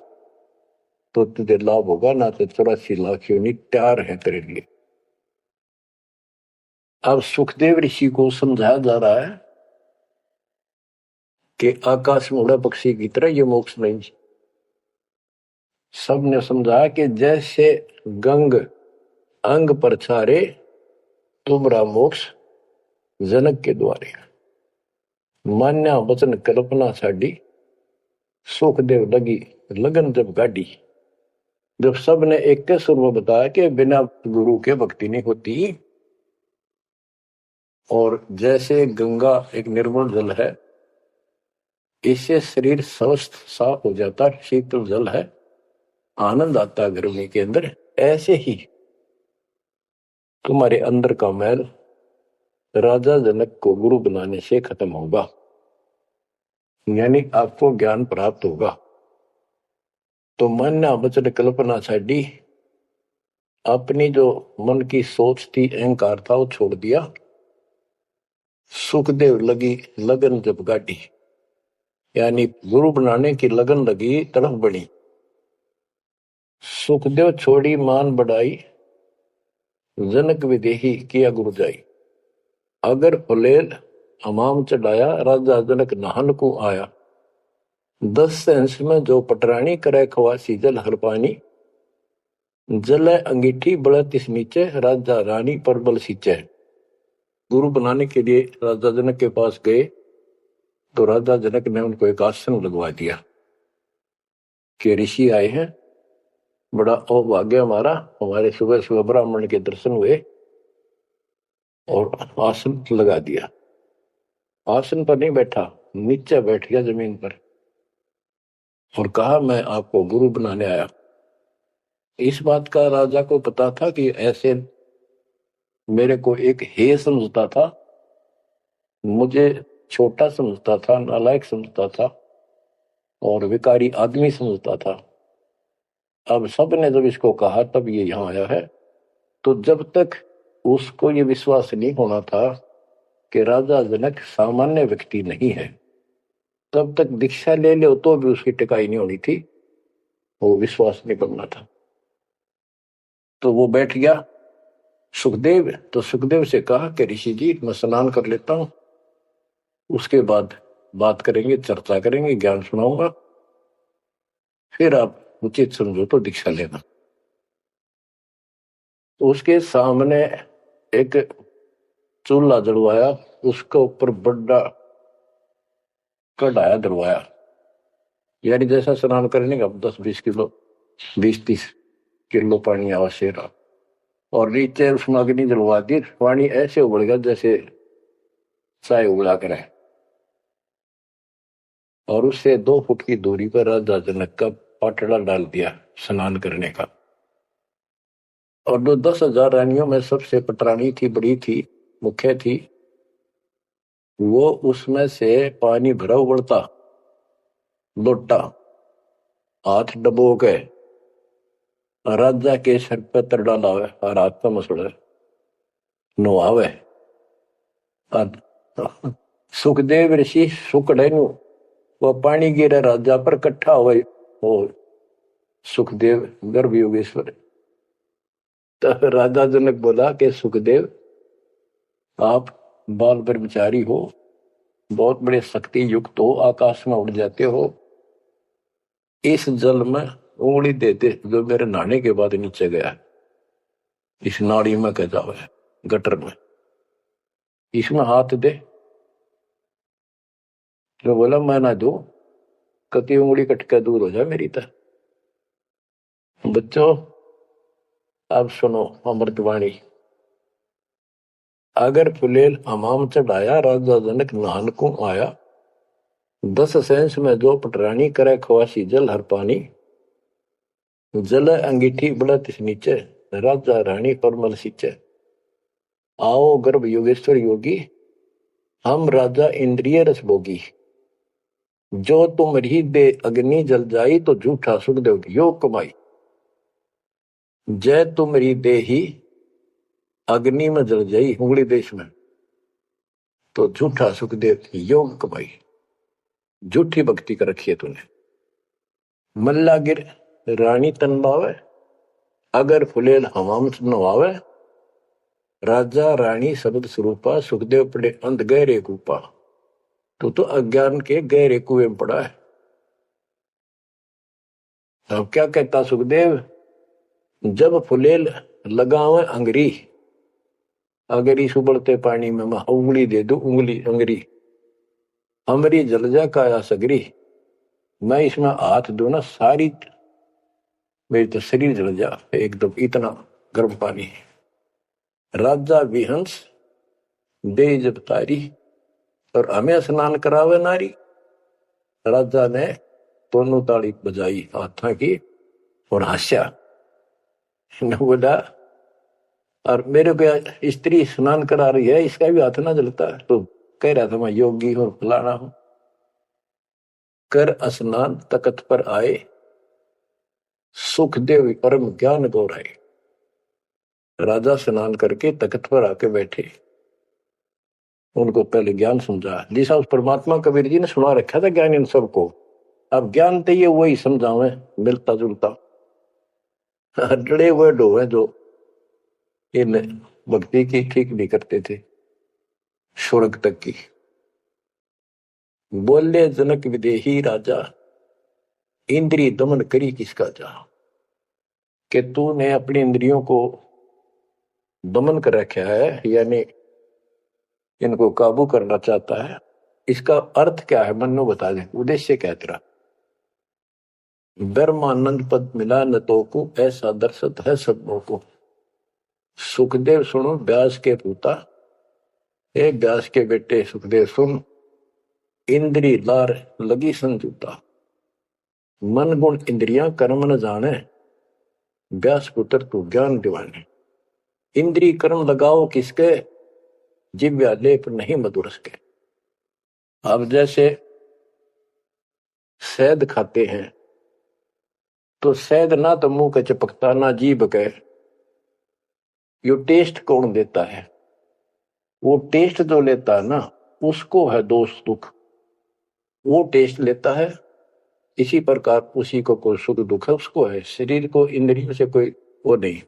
तो तुझे लाभ होगा, ना तो 84 लाख योनि तैयार है तेरे लिए। अब सुखदेव ऋषि को समझाया जा रहा है कि आकाश में उड़ा पक्षी की तरह ये मोक्ष नहीं। सबने समझाया कि जैसे गंग अंग पर छारे, तुमरा मोक्ष जनक के द्वारे। मान्या वचन कल्पना साडी, सुखदेव लगी लगन जब गाड़ी। जब सबने एक के सुर में बताया कि बिना गुरु के भक्ति नहीं होती, और जैसे गंगा एक निर्मल जल है, इससे शरीर स्वस्थ साफ हो जाता, शीतल जल है, आनंद आता गर्मी के अंदर, ऐसे ही तुम्हारे अंदर का मैल राजा जनक को गुरु बनाने से खत्म होगा, यानी आपको ज्ञान प्राप्त होगा। तो मान्या वचन कल्पना छाड़ी, अपनी जो मन की सोच थी, अहंकार था, वो छोड़ दिया। सुखदेव लगी लगन जब गाड़ी, यानी गुरु बनाने की लगन लगी, तड़फ बड़ी। सुखदेव छोड़ी मान बढ़ाई, जनक विदेही किया गुरु जाई। अगर फुलेल हमाम चढ़ाया, राजा जनक नहान को आया। 10 अंश में जो पटरानी करे खवासी जल हर पानी। जल अंगीठी बड़ा तिस नीचे, राजा रानी पर बल सींचे। गुरु बनाने के लिए राजा जनक के पास गए तो राजा जनक ने उनको एक आसन लगवा दिया कि ऋषि आए हैं, बड़ा भाग्य हमारा, हमारे सुबह सुबह ब्राह्मण के दर्शन हुए, और आसन लगा दिया। आसन पर नहीं बैठा, नीचे बैठ गया जमीन पर, और कहा मैं आपको गुरु बनाने आया। इस बात का राजा को पता था कि ऐसे मेरे को एक हे समझता था, मुझे छोटा समझता था, नालायक समझता था, और विकारी आदमी समझता था। अब सबने जब इसको कहा तब ये यहां आया है। तो जब तक उसको ये विश्वास नहीं होना था कि राजा जनक सामान्य व्यक्ति नहीं है, तब तक दीक्षा ले लो तो भी उसकी टिकाई नहीं होनी थी, वो विश्वास नहीं करना था। तो वो बैठ गया सुखदेव। तो सुखदेव से कहा कि ऋषि जी मैं स्नान कर लेता हूं, उसके बाद बात करेंगे, चर्चा करेंगे, ज्ञान सुनाऊंगा, फिर आप उचित समझो तो दीक्षा लेना। तो उसके सामने एक चूल्हा जलवाया, उसके ऊपर बड़ा कढ़ाया दरवाया, यानी जैसा स्नान करने का 10-20 किलो 20-30 किलो पानी आवश्यक रहा, और नीचे उसमें अग्नि जलवा दी। पानी ऐसे उबल गया जैसे चाय उबला करे, और उससे 2 फुट की दूरी पर राजा जनक का पाटड़ा डाल दिया स्नान करने का। और जो 10,000 रानियों में सबसे पटरानी थी, बड़ी थी, मुख्य थी, वो उसमें से पानी भरा उबलता लोटा हाथ डबो के राजा के सर पर तर डालावे और हाथ पर मसड़े नुआवे। सुखदेव ऋषि सुकड़े नु वो पानी गिरे राजा पर इकट्ठा हुए हो सुखदेव गर्भ योगेश्वर। तो राजा जनक बोला कि सुखदेव आप बाल ब्रह्मचारी हो, बहुत बड़े शक्ति युक्त हो, आकाश में उड़ जाते हो, इस जल में उंगली दे दे जो मेरे नहाने के बाद नीचे गया, इस नाड़ी में कह जावे गटर में, इसमें हाथ दे। जो बोला मैं ना दू, कति उंगली कटके दूर हो जाए मेरी तो। बच्चों अब सुनो अमृतवाणी। अगर फुलेल हमाम चढ़ाया, राजा जनक नहान को आया, 10 सेंस में जो पटरानी करे खवासी जल हर पानी, जल अंगीठी बढ़त नीचे, राजा रानी परमल सींचे। आओ गर्भ योगेश्वर योगी, हम राजा इंद्रिय रस भोगी, जो तुम री दे अग्नि जल जाई, तो झूठा सुखदेव योग कमाई। जय तुम री दे ही अग्नि में जल जाई, उंगली देश में, तो झूठा सुखदेव योग कमाई। झूठी भक्ति कर रखी है तूने। मल्ला गिर रानी तन बावे, अगर फुलेल हवाम नवावे, राजा रानी शब्द स्वरूपा, सुखदेव पड़े अंध गहरे कूपा। तो अज्ञान के गहरे कुएं में पड़ा है। अब क्या कहता सुखदेव, जब फुलेल लगावे अंगरी, अगर इस उबलते पानी में मैं उंगली दे दू, उंगली अंगरी, हमरी जल जा काया सगरी, मैं इसमें हाथ दू ना, सारी मेरी तो शरीर जल जा एकदम, इतना गर्म पानी है। राजा विहंस दे जब तारी, और हमें स्नान करावे नारी। राजा ने दोनों ताली बजाई हाथा की और हंसा, बोला और मेरे को स्त्री स्नान करा रही है, इसका भी हाथ ना जलता है। तो कह रहा था मैं योगी और फलाना हूं। कर स्नान तकत पर आए, सुखदेव परम ज्ञान गौराए। राजा स्नान करके तकत पर आके बैठे, उनको पहले ज्ञान समझा, जैसा उस परमात्मा कबीर जी ने सुना रखा था ज्ञान इन सबको। अब ज्ञान तो ये वही समझावे, मिलता जुलता डरे हुए डोवे जो इन भक्ति की ठीक नहीं करते थे स्वर्ग तक की। बोले जनक विदेही राजा, इंद्रिय दमन करी किसका जा, कि तूने अपनी इंद्रियों को दमन कर रखा है, यानी इनको काबू करना चाहता है। इसका अर्थ क्या है मन्नो बता दे, उद्देश्य क्या तेरा। ब्रह्मानंद पद मिला न तो को, ऐसा दर्शत है सबों को। सुखदेव सुनो व्यास के पूता, ए व्यास के बेटे सुखदेव सुन, इंद्री लार लगी संजूता, मन गुण इंद्रियां कर्म न जाने, व्यास पुत्र तू ज्ञान दीवाने। इंद्री कर्म लगाओ किसके, जिव्या लेप नहीं मधुरस के। अब जैसे शहद खाते हैं, तो शहद ना तो मुंह के चिपकता ना जीभ के, यो टेस्ट कौन देता है, वो टेस्ट जो लेता है ना, उसको है दोष दुख, वो टेस्ट लेता है। इसी प्रकार उसी को कोई सुख दुख है, उसको है। शरीर को इंद्रियों से कोई वो नहीं।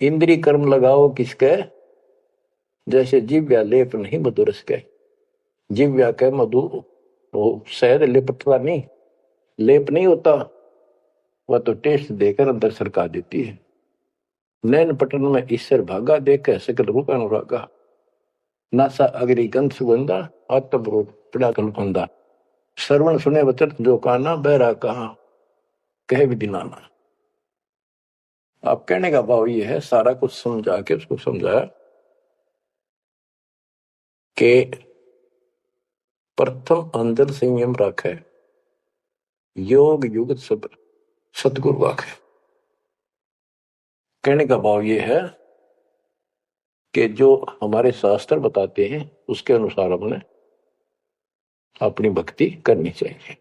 इंद्री कर्म लगाओ किसके, जैसे जिव्या लेप नहीं मधुरस के। जिव्या के मधु वो शहद लिपटता नहीं, लेप नहीं होता, वह तो टेस्ट देकर अंदर सरका देती है। नैन पटन में ईश्वर भागा, देख सकल रूप अनुरागा, नासा अग्नि गंध सुगंधा, आत्म पड़ा कल्पंदा। श्रवण सुने वचन जो काना, बहरा कहा कहे भी दिनाना। आप कहने का भाव ये है, सारा कुछ समझा के उसको समझाया कि प्रथम अंदर संयम रखे, योग युगत सब सतगुरु वाखे। कहने का भाव ये है कि जो हमारे शास्त्र बताते हैं उसके अनुसार हमने अपनी भक्ति करनी चाहिए।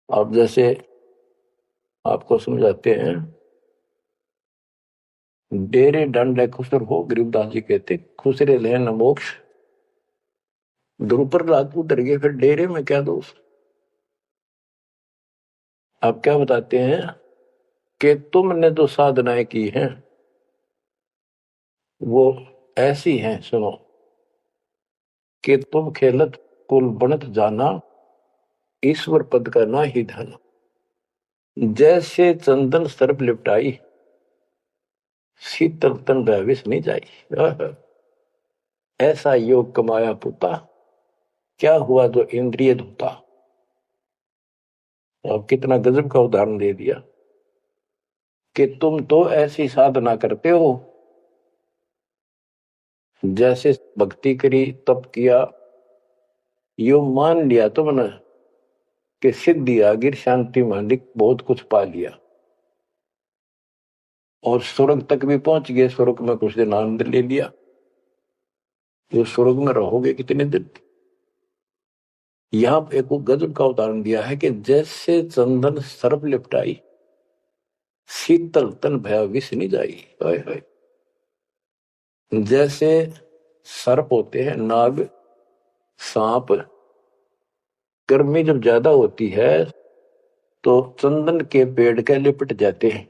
अब जैसे आपको समझाते हैं, डेरे दंड खुसर हो, गरीबदास जी कहते खुसरे लेन मोक्ष, ध्रुव प्रहलाद उतर गए, फिर डेरे में क्या दोष। आप क्या बताते हैं कि तुमने जो साधनाएं की हैं वो ऐसी हैं, सुनो, कि तुम खेलत कुल बनत जाना, ईश्वर पद का ना ही धन। जैसे चंदन सर्प लिपटाई, शीतल तन भविष नहीं जाई। ऐसा योग कमाया पुता, क्या हुआ जो इंद्रिय धूता। अब कितना गजब का उदाहरण दे दिया कि तुम तो ऐसी साधना करते हो, जैसे भक्ति करी, तप किया, यो मान लिया तुमने कि सिद्धि आ गई, शांति मालिक बहुत कुछ पा लिया, और स्वर्ग तक भी पहुंच गए, स्वर्ग में कुछ दिन आनंद ले लिया। जो स्वर्ग में रहोगे कितने दिन। यहां एक गजब का उदाहरण दिया है कि जैसे चंदन सर्प लिपटाई, शीतल तन भय विष नहीं जाई। हाय हाय। जैसे सर्प होते हैं, नाग, सांप, गर्मी जब ज्यादा होती है तो चंदन के पेड़ के लिपट जाते हैं,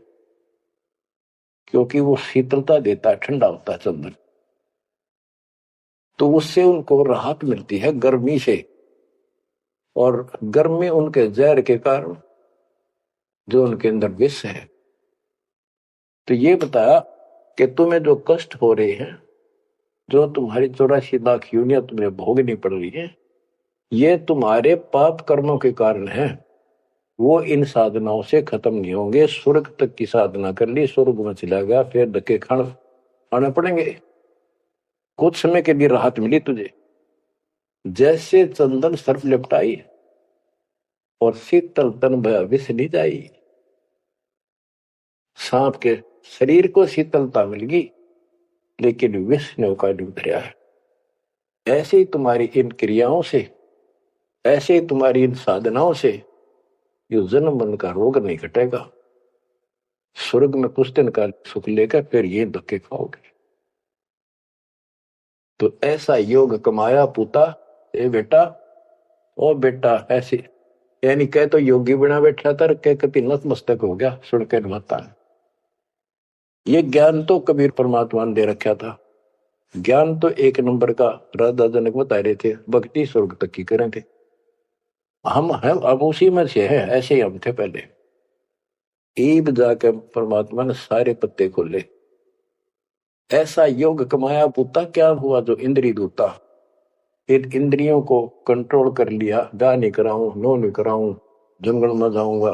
क्योंकि वो शीतलता देता है, ठंडा होता है चंदन, तो उससे उनको राहत मिलती है गर्मी से। और गर्मी उनके जहर के कारण जो उनके अंदर विष है। तो ये बताया कि तुम्हें जो कष्ट हो रहे हैं, जो तुम्हारी 84 लाख यूनियन तुम्हें भोगनी पड़ रही है, ये तुम्हारे पाप कर्मों के कारण है। वो इन साधनाओं से खत्म नहीं होंगे। स्वर्ग तक की साधना कर ली, स्वर्ग में चला गया, फिर धक्के आने पड़ेंगे। कुछ समय के लिए राहत मिली तुझे, जैसे चंदन सर्प लिपटाई और शीतल तन भय विष नहीं जाई। सांप के शरीर को शीतलता मिल गई, लेकिन विष ने का उतरा है। ऐसे ही तुम्हारी इन क्रियाओं से, ऐसे ही तुम्हारी इन साधनाओं से ये जन्म मन का रोग नहीं घटेगा। स्वर्ग में कुछ दिन का सुख लेकर फिर ये धक्के खाओगे। तो ऐसा योग कमाया पुता, ए बेटा, ओ बेटा, ऐसे यानी कह तो योगी बना बैठा था, कह कभी नतमस्तक हो गया सुनकर माता है। ये ज्ञान तो कबीर परमात्मा ने दे रखा था। ज्ञान तो एक नंबर का राधा जनक बता रहे थे, भक्ति स्वर्ग तक की करें थे। हम अब उसी में से है, ऐसे ही हम थे पहले। ईब जाकर परमात्मा ने सारे पत्ते खोले। ऐसा योग कमाया पुता, क्या हुआ जो इंद्रिय दूता। इन इंद्रियों को कंट्रोल कर लिया, जा नहीं कराऊं, नो नहीं कराऊं, जंगल में जाऊंगा,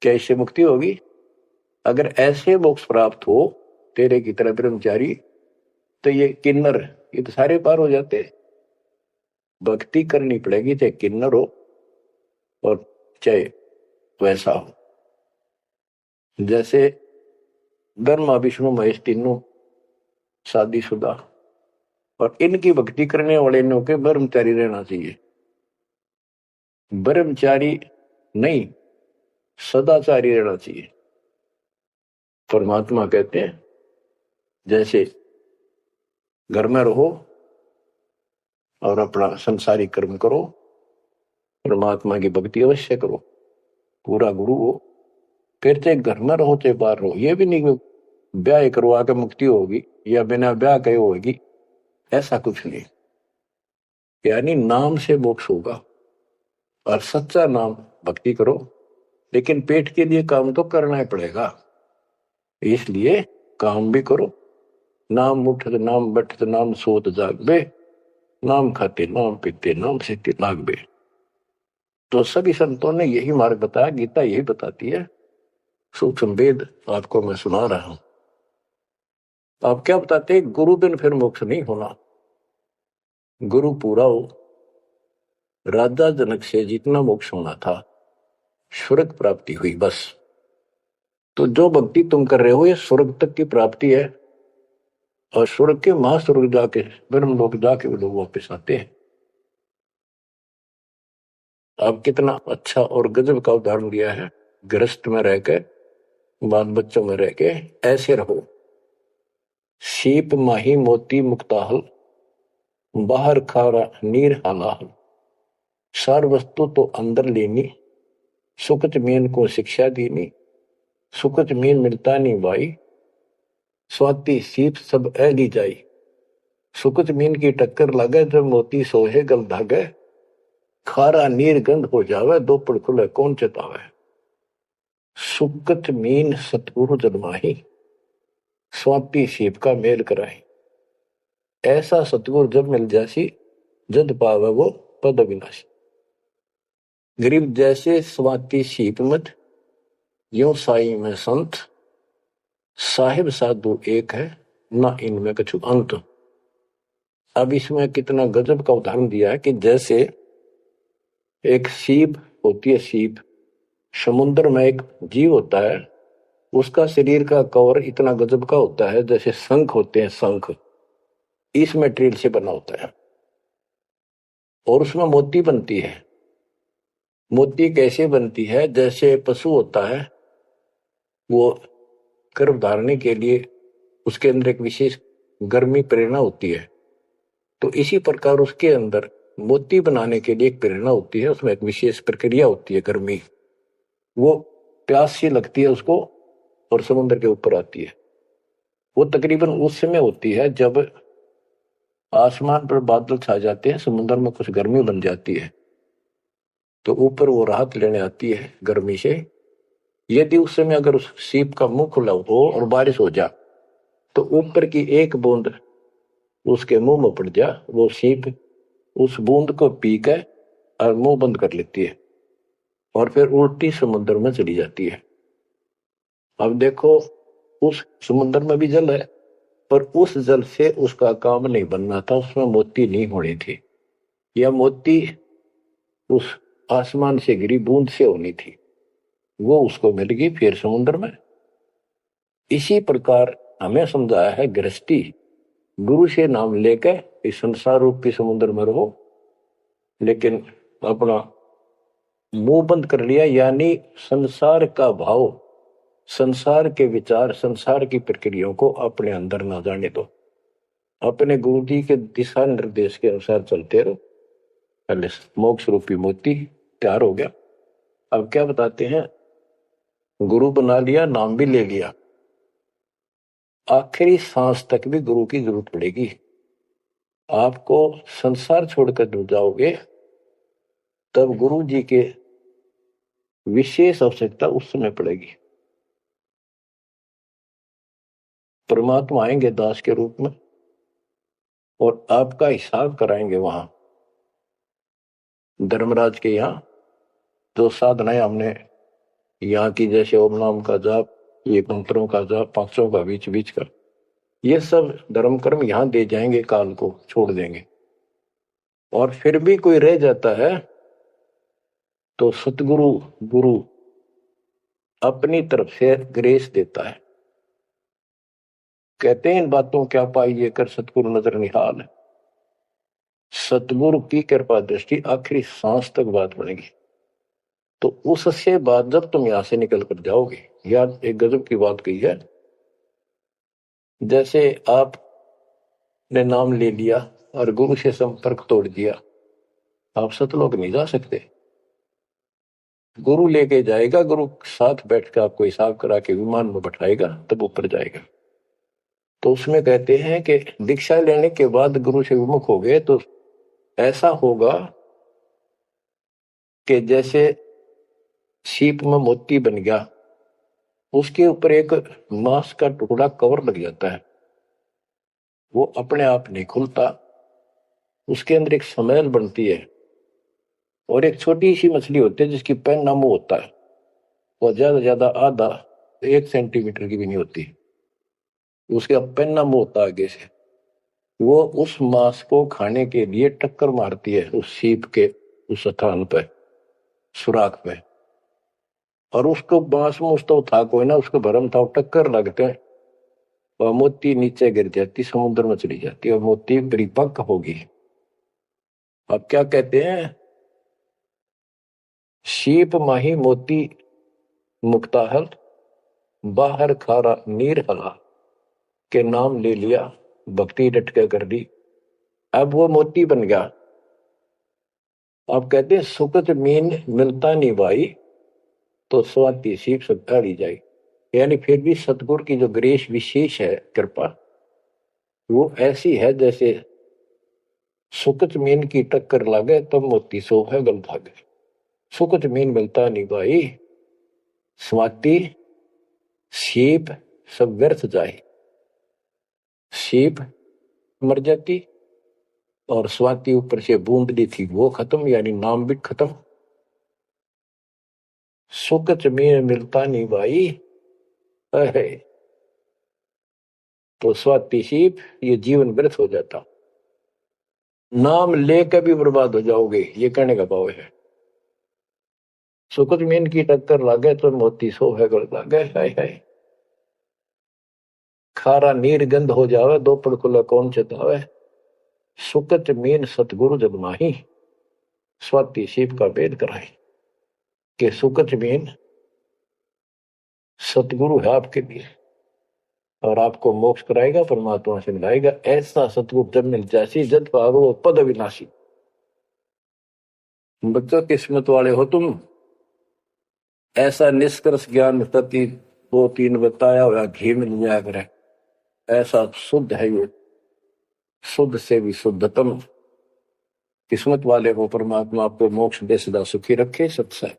क्या इससे मुक्ति होगी। अगर ऐसे मोक्ष प्राप्त हो तेरे की तरह ब्रह्मचारी, तो ये किन्नर, ये तो सारे पार हो जाते। भक्ति करनी पड़ेगी, चाहे किन्नर हो और चाहे वैसा हो। जैसे ब्रह्मा विष्णु महेश तीनों शादीशुदा, और इनकी भक्ति करने वाले इनों के ब्रह्मचारी रहना चाहिए। ब्रह्मचारी नहीं, सदाचारी रहना चाहिए। परमात्मा कहते हैं जैसे घर में रहो और अपना संसारिक कर्म करो, परमात्मा की भक्ति अवश्य करो, पूरा गुरु हो। फिर चाहे घर में रहो चाहे बाहर रहो। ये भी नहीं ब्याह करवा के मुक्ति होगी या बिना ब्याह के होगी, ऐसा कुछ नहीं। यानी नाम से मोक्ष होगा, और सच्चा नाम भक्ति करो, लेकिन पेट के लिए काम तो करना ही पड़ेगा। इसलिए काम भी करो। नाम उठत नाम बैठत नाम सोत जागबे, नाम खाते नाम पीते नाम से लागबे। तो सभी संतों ने यही मार्ग बताया, गीता यही बताती है। सूक्ष्म वेद आपको मैं सुना रहा हूं। आप क्या बताते हैं, गुरु बिन फिर मोक्ष नहीं होना। गुरु पूरा हो। राजा जनक से जितना मोक्ष होना था, स्वर्ग प्राप्ति हुई बस। तो जो भक्ति तुम कर रहे हो ये स्वर्ग तक की प्राप्ति है, और स्वर्ग के महास्वर्ग जाके ब्रह्म लोक जाके वो लोग वापिस आते हैं। अब कितना अच्छा और गजब का उदाहरण दिया है। गृहस्थ में रहकर, बाल बच्चों में रह के ऐसे रहो। सीप माही मोती मुक्ताहल, बाहर खारा नीर हलाल, सार वस्तु तो अंदर लेनी, सुकत मीन को शिक्षा दीनी, सुकत मीन मिलता नहीं भाई, स्वाति सीप सब ऐली जाई, सुकत मीन की टक्कर लगे जब मोती सोहे गल धागे, खारा नीर गंध हो जावे दो पड़ खुले कौन चेतावे, सुकत मीन सतगुरु जन्माही, स्वाति सीप का मेल कराई। ऐसा सतगुरु जब मिल जासी, जद पावे वो पद अविनाशी। गरीब जैसे स्वाति सीप मत, यो साई में संत, साहिब साधु एक है, ना इनमें कछु अंत। अब इसमें कितना गजब का उदाहरण दिया है कि जैसे एक सीप होती है, सीप समुद्र में एक जीव होता है, उसका शरीर का कवर इतना गजब का होता है जैसे शंख होते हैं, शंख इस मटेरियल से बना होता है और उसमें मोती बनती है। मोती कैसे बनती है, जैसे पशु होता है वो गर्भ धारने के लिए उसके अंदर एक विशेष गर्मी प्रेरणा होती है, तो इसी प्रकार उसके अंदर मोती बनाने के लिए एक प्रेरणा होती है, उसमें एक विशेष प्रक्रिया होती है गर्मी, वो प्यास सी लगती है उसको और समुद्र के ऊपर आती है। वो तकरीबन उस समय होती है जब आसमान पर बादल छा जाते हैं, समुद्र में कुछ गर्मी बन जाती है, तो ऊपर वो राहत लेने आती है गर्मी से। यदि उस समय अगर उस सीप का मुंह खुला हो और बारिश हो जा, तो ऊपर की एक बूंद उसके मुंह में पड़ जा, वो सीप उस बूंद को पी कर और मुंह बंद कर लेती है और फिर उल्टी समुद्र में चली जाती है। अब देखो उस समुद्र में भी जल है, पर उस जल से उसका काम नहीं बनना था, उसमें मोती नहीं होनी थी, या मोती उस आसमान से गिरी बूंद से होनी थी, वो उसको मिल गई फिर समुद्र में। इसी प्रकार हमें समझाया है गृहस्थी, गुरु से नाम लेकर इस संसार रूपी समुद्र में रहो, लेकिन अपना मुंह बंद कर लिया, यानी संसार का भाव, संसार के विचार, संसार की प्रक्रियाओं को अपने अंदर ना जाने दो, अपने गुरु जी के दिशा निर्देश के अनुसार चलते रहो। पहले मोक्ष रूपी मोती तैयार हो गया। अब क्या बताते हैं, गुरु बना लिया, नाम भी ले लिया, आखिरी सांस तक भी गुरु की जरूरत पड़ेगी। आपको संसार छोड़कर जब जाओगे तब गुरु जी के विशेष आवश्यकता उस समय पड़ेगी। परमात्मा आएंगे दास के रूप में और आपका हिसाब कराएंगे वहां धर्मराज के यहाँ। जो साधनाएं हमने यहाँ की, जैसे ओम नाम का जाप, ये मंत्रों का जाप, 500 का बीच बीच का, ये सब धर्म कर्म यहाँ दे जाएंगे, काल को छोड़ देंगे। और फिर भी कोई रह जाता है तो सतगुरु गुरु अपनी तरफ से ग्रेस देता है। कहते हैं इन बातों क्या पाइए कर सतगुरु नजर निहाल है। सतगुरु की कृपा दृष्टि आखिरी सांस तक बात बनेगी। तो उससे बाद जब तुम यहां से निकल कर जाओगे, यार एक गजब की बात कही है, जैसे आपने नाम ले लिया और गुरु से संपर्क तोड़ दिया, आप सतलोक नहीं जा सकते। गुरु लेके जाएगा, गुरु साथ बैठ कर आपको हिसाब करा के विमान में बैठाएगा, तब ऊपर जाएगा। तो उसमें कहते हैं कि दीक्षा लेने के बाद गुरु से विमुख हो गए तो ऐसा होगा कि जैसे सीप में मोती बन गया, उसके ऊपर एक मांस का टुकड़ा कवर लग जाता है, वो अपने आप नहीं खुलता, उसके अंदर एक स्मेल बनती है। और एक छोटी सी मछली होती है जिसकी पैन मुंह होता है, वो ज्यादा ज्यादा आधा 1 सेंटीमीटर की भी नहीं होती, उसके पैन मुंह होता है आगे से, वो उस मांस को खाने के लिए टक्कर मारती है उस सीप के उस स्थान पे, सुराख पे, और उसको बांस में उसको था कोई ना, उसको भरम था, टक्कर लगते हैं और मोती नीचे गिर जाती, समुद्र में चली जाती और मोती परिपक्व होगी। अब क्या कहते हैं, सीप माही मोती मुक्ताहल, बाहर खारा नीर हला, के नाम ले लिया, भक्ति डट के कर दी, अब वो मोती बन गया। आप कहते हैं सुकत मीन मिलता नहीं भाई, तो स्वाति सीप सब ढाली जाए। यानी फिर भी सतगुरु की जो ग्रेस विशेष है, कृपा, वो ऐसी है जैसे सुकत मीन की टक्कर लागे तो मोती सो है गल भागे। सुकत मीन मिलता नहीं भाई, स्वाति सीप सब व्यर्थ जाए। सीप मर जाती और स्वाति ऊपर से बूंदली थी वो खत्म, यानी नाम भी खत्म। सुकत मीन मिलता नहीं भाई, अरे तो स्वाति सीप ये जीवन व्यर्थ हो जाता। नाम लेकर भी बर्बाद हो जाओगे, ये कहने का भाव है। सुकत मीन की टक्कर लागे तो मोती सो है गल लागे। हाय हाय, खारा नीर गंध हो जावे, दो पड़कुला कौन चतावे। सुकत मीन सतगुरु जब माही, स्वाति सीप का भेद कराए। कि सुकत मीन सतगुरु है आपके लिए और आपको मोक्ष कराएगा, परमात्मा से मिलाएगा। ऐसा सतगुरु जब मिल जाए जद पागो पद अविनाशी। बच्चों किस्मत वाले हो तुम, ऐसा निष्कर्ष ज्ञान प्रति 2-3 बताया हुआ घी मिल जाया करे। ऐसा शुद्ध है ये, शुद्ध से भी शुद्धतम। किस्मत वाले हो, परमात्मा आपको मोक्ष दे, सदा सुखी रखे। सत्संग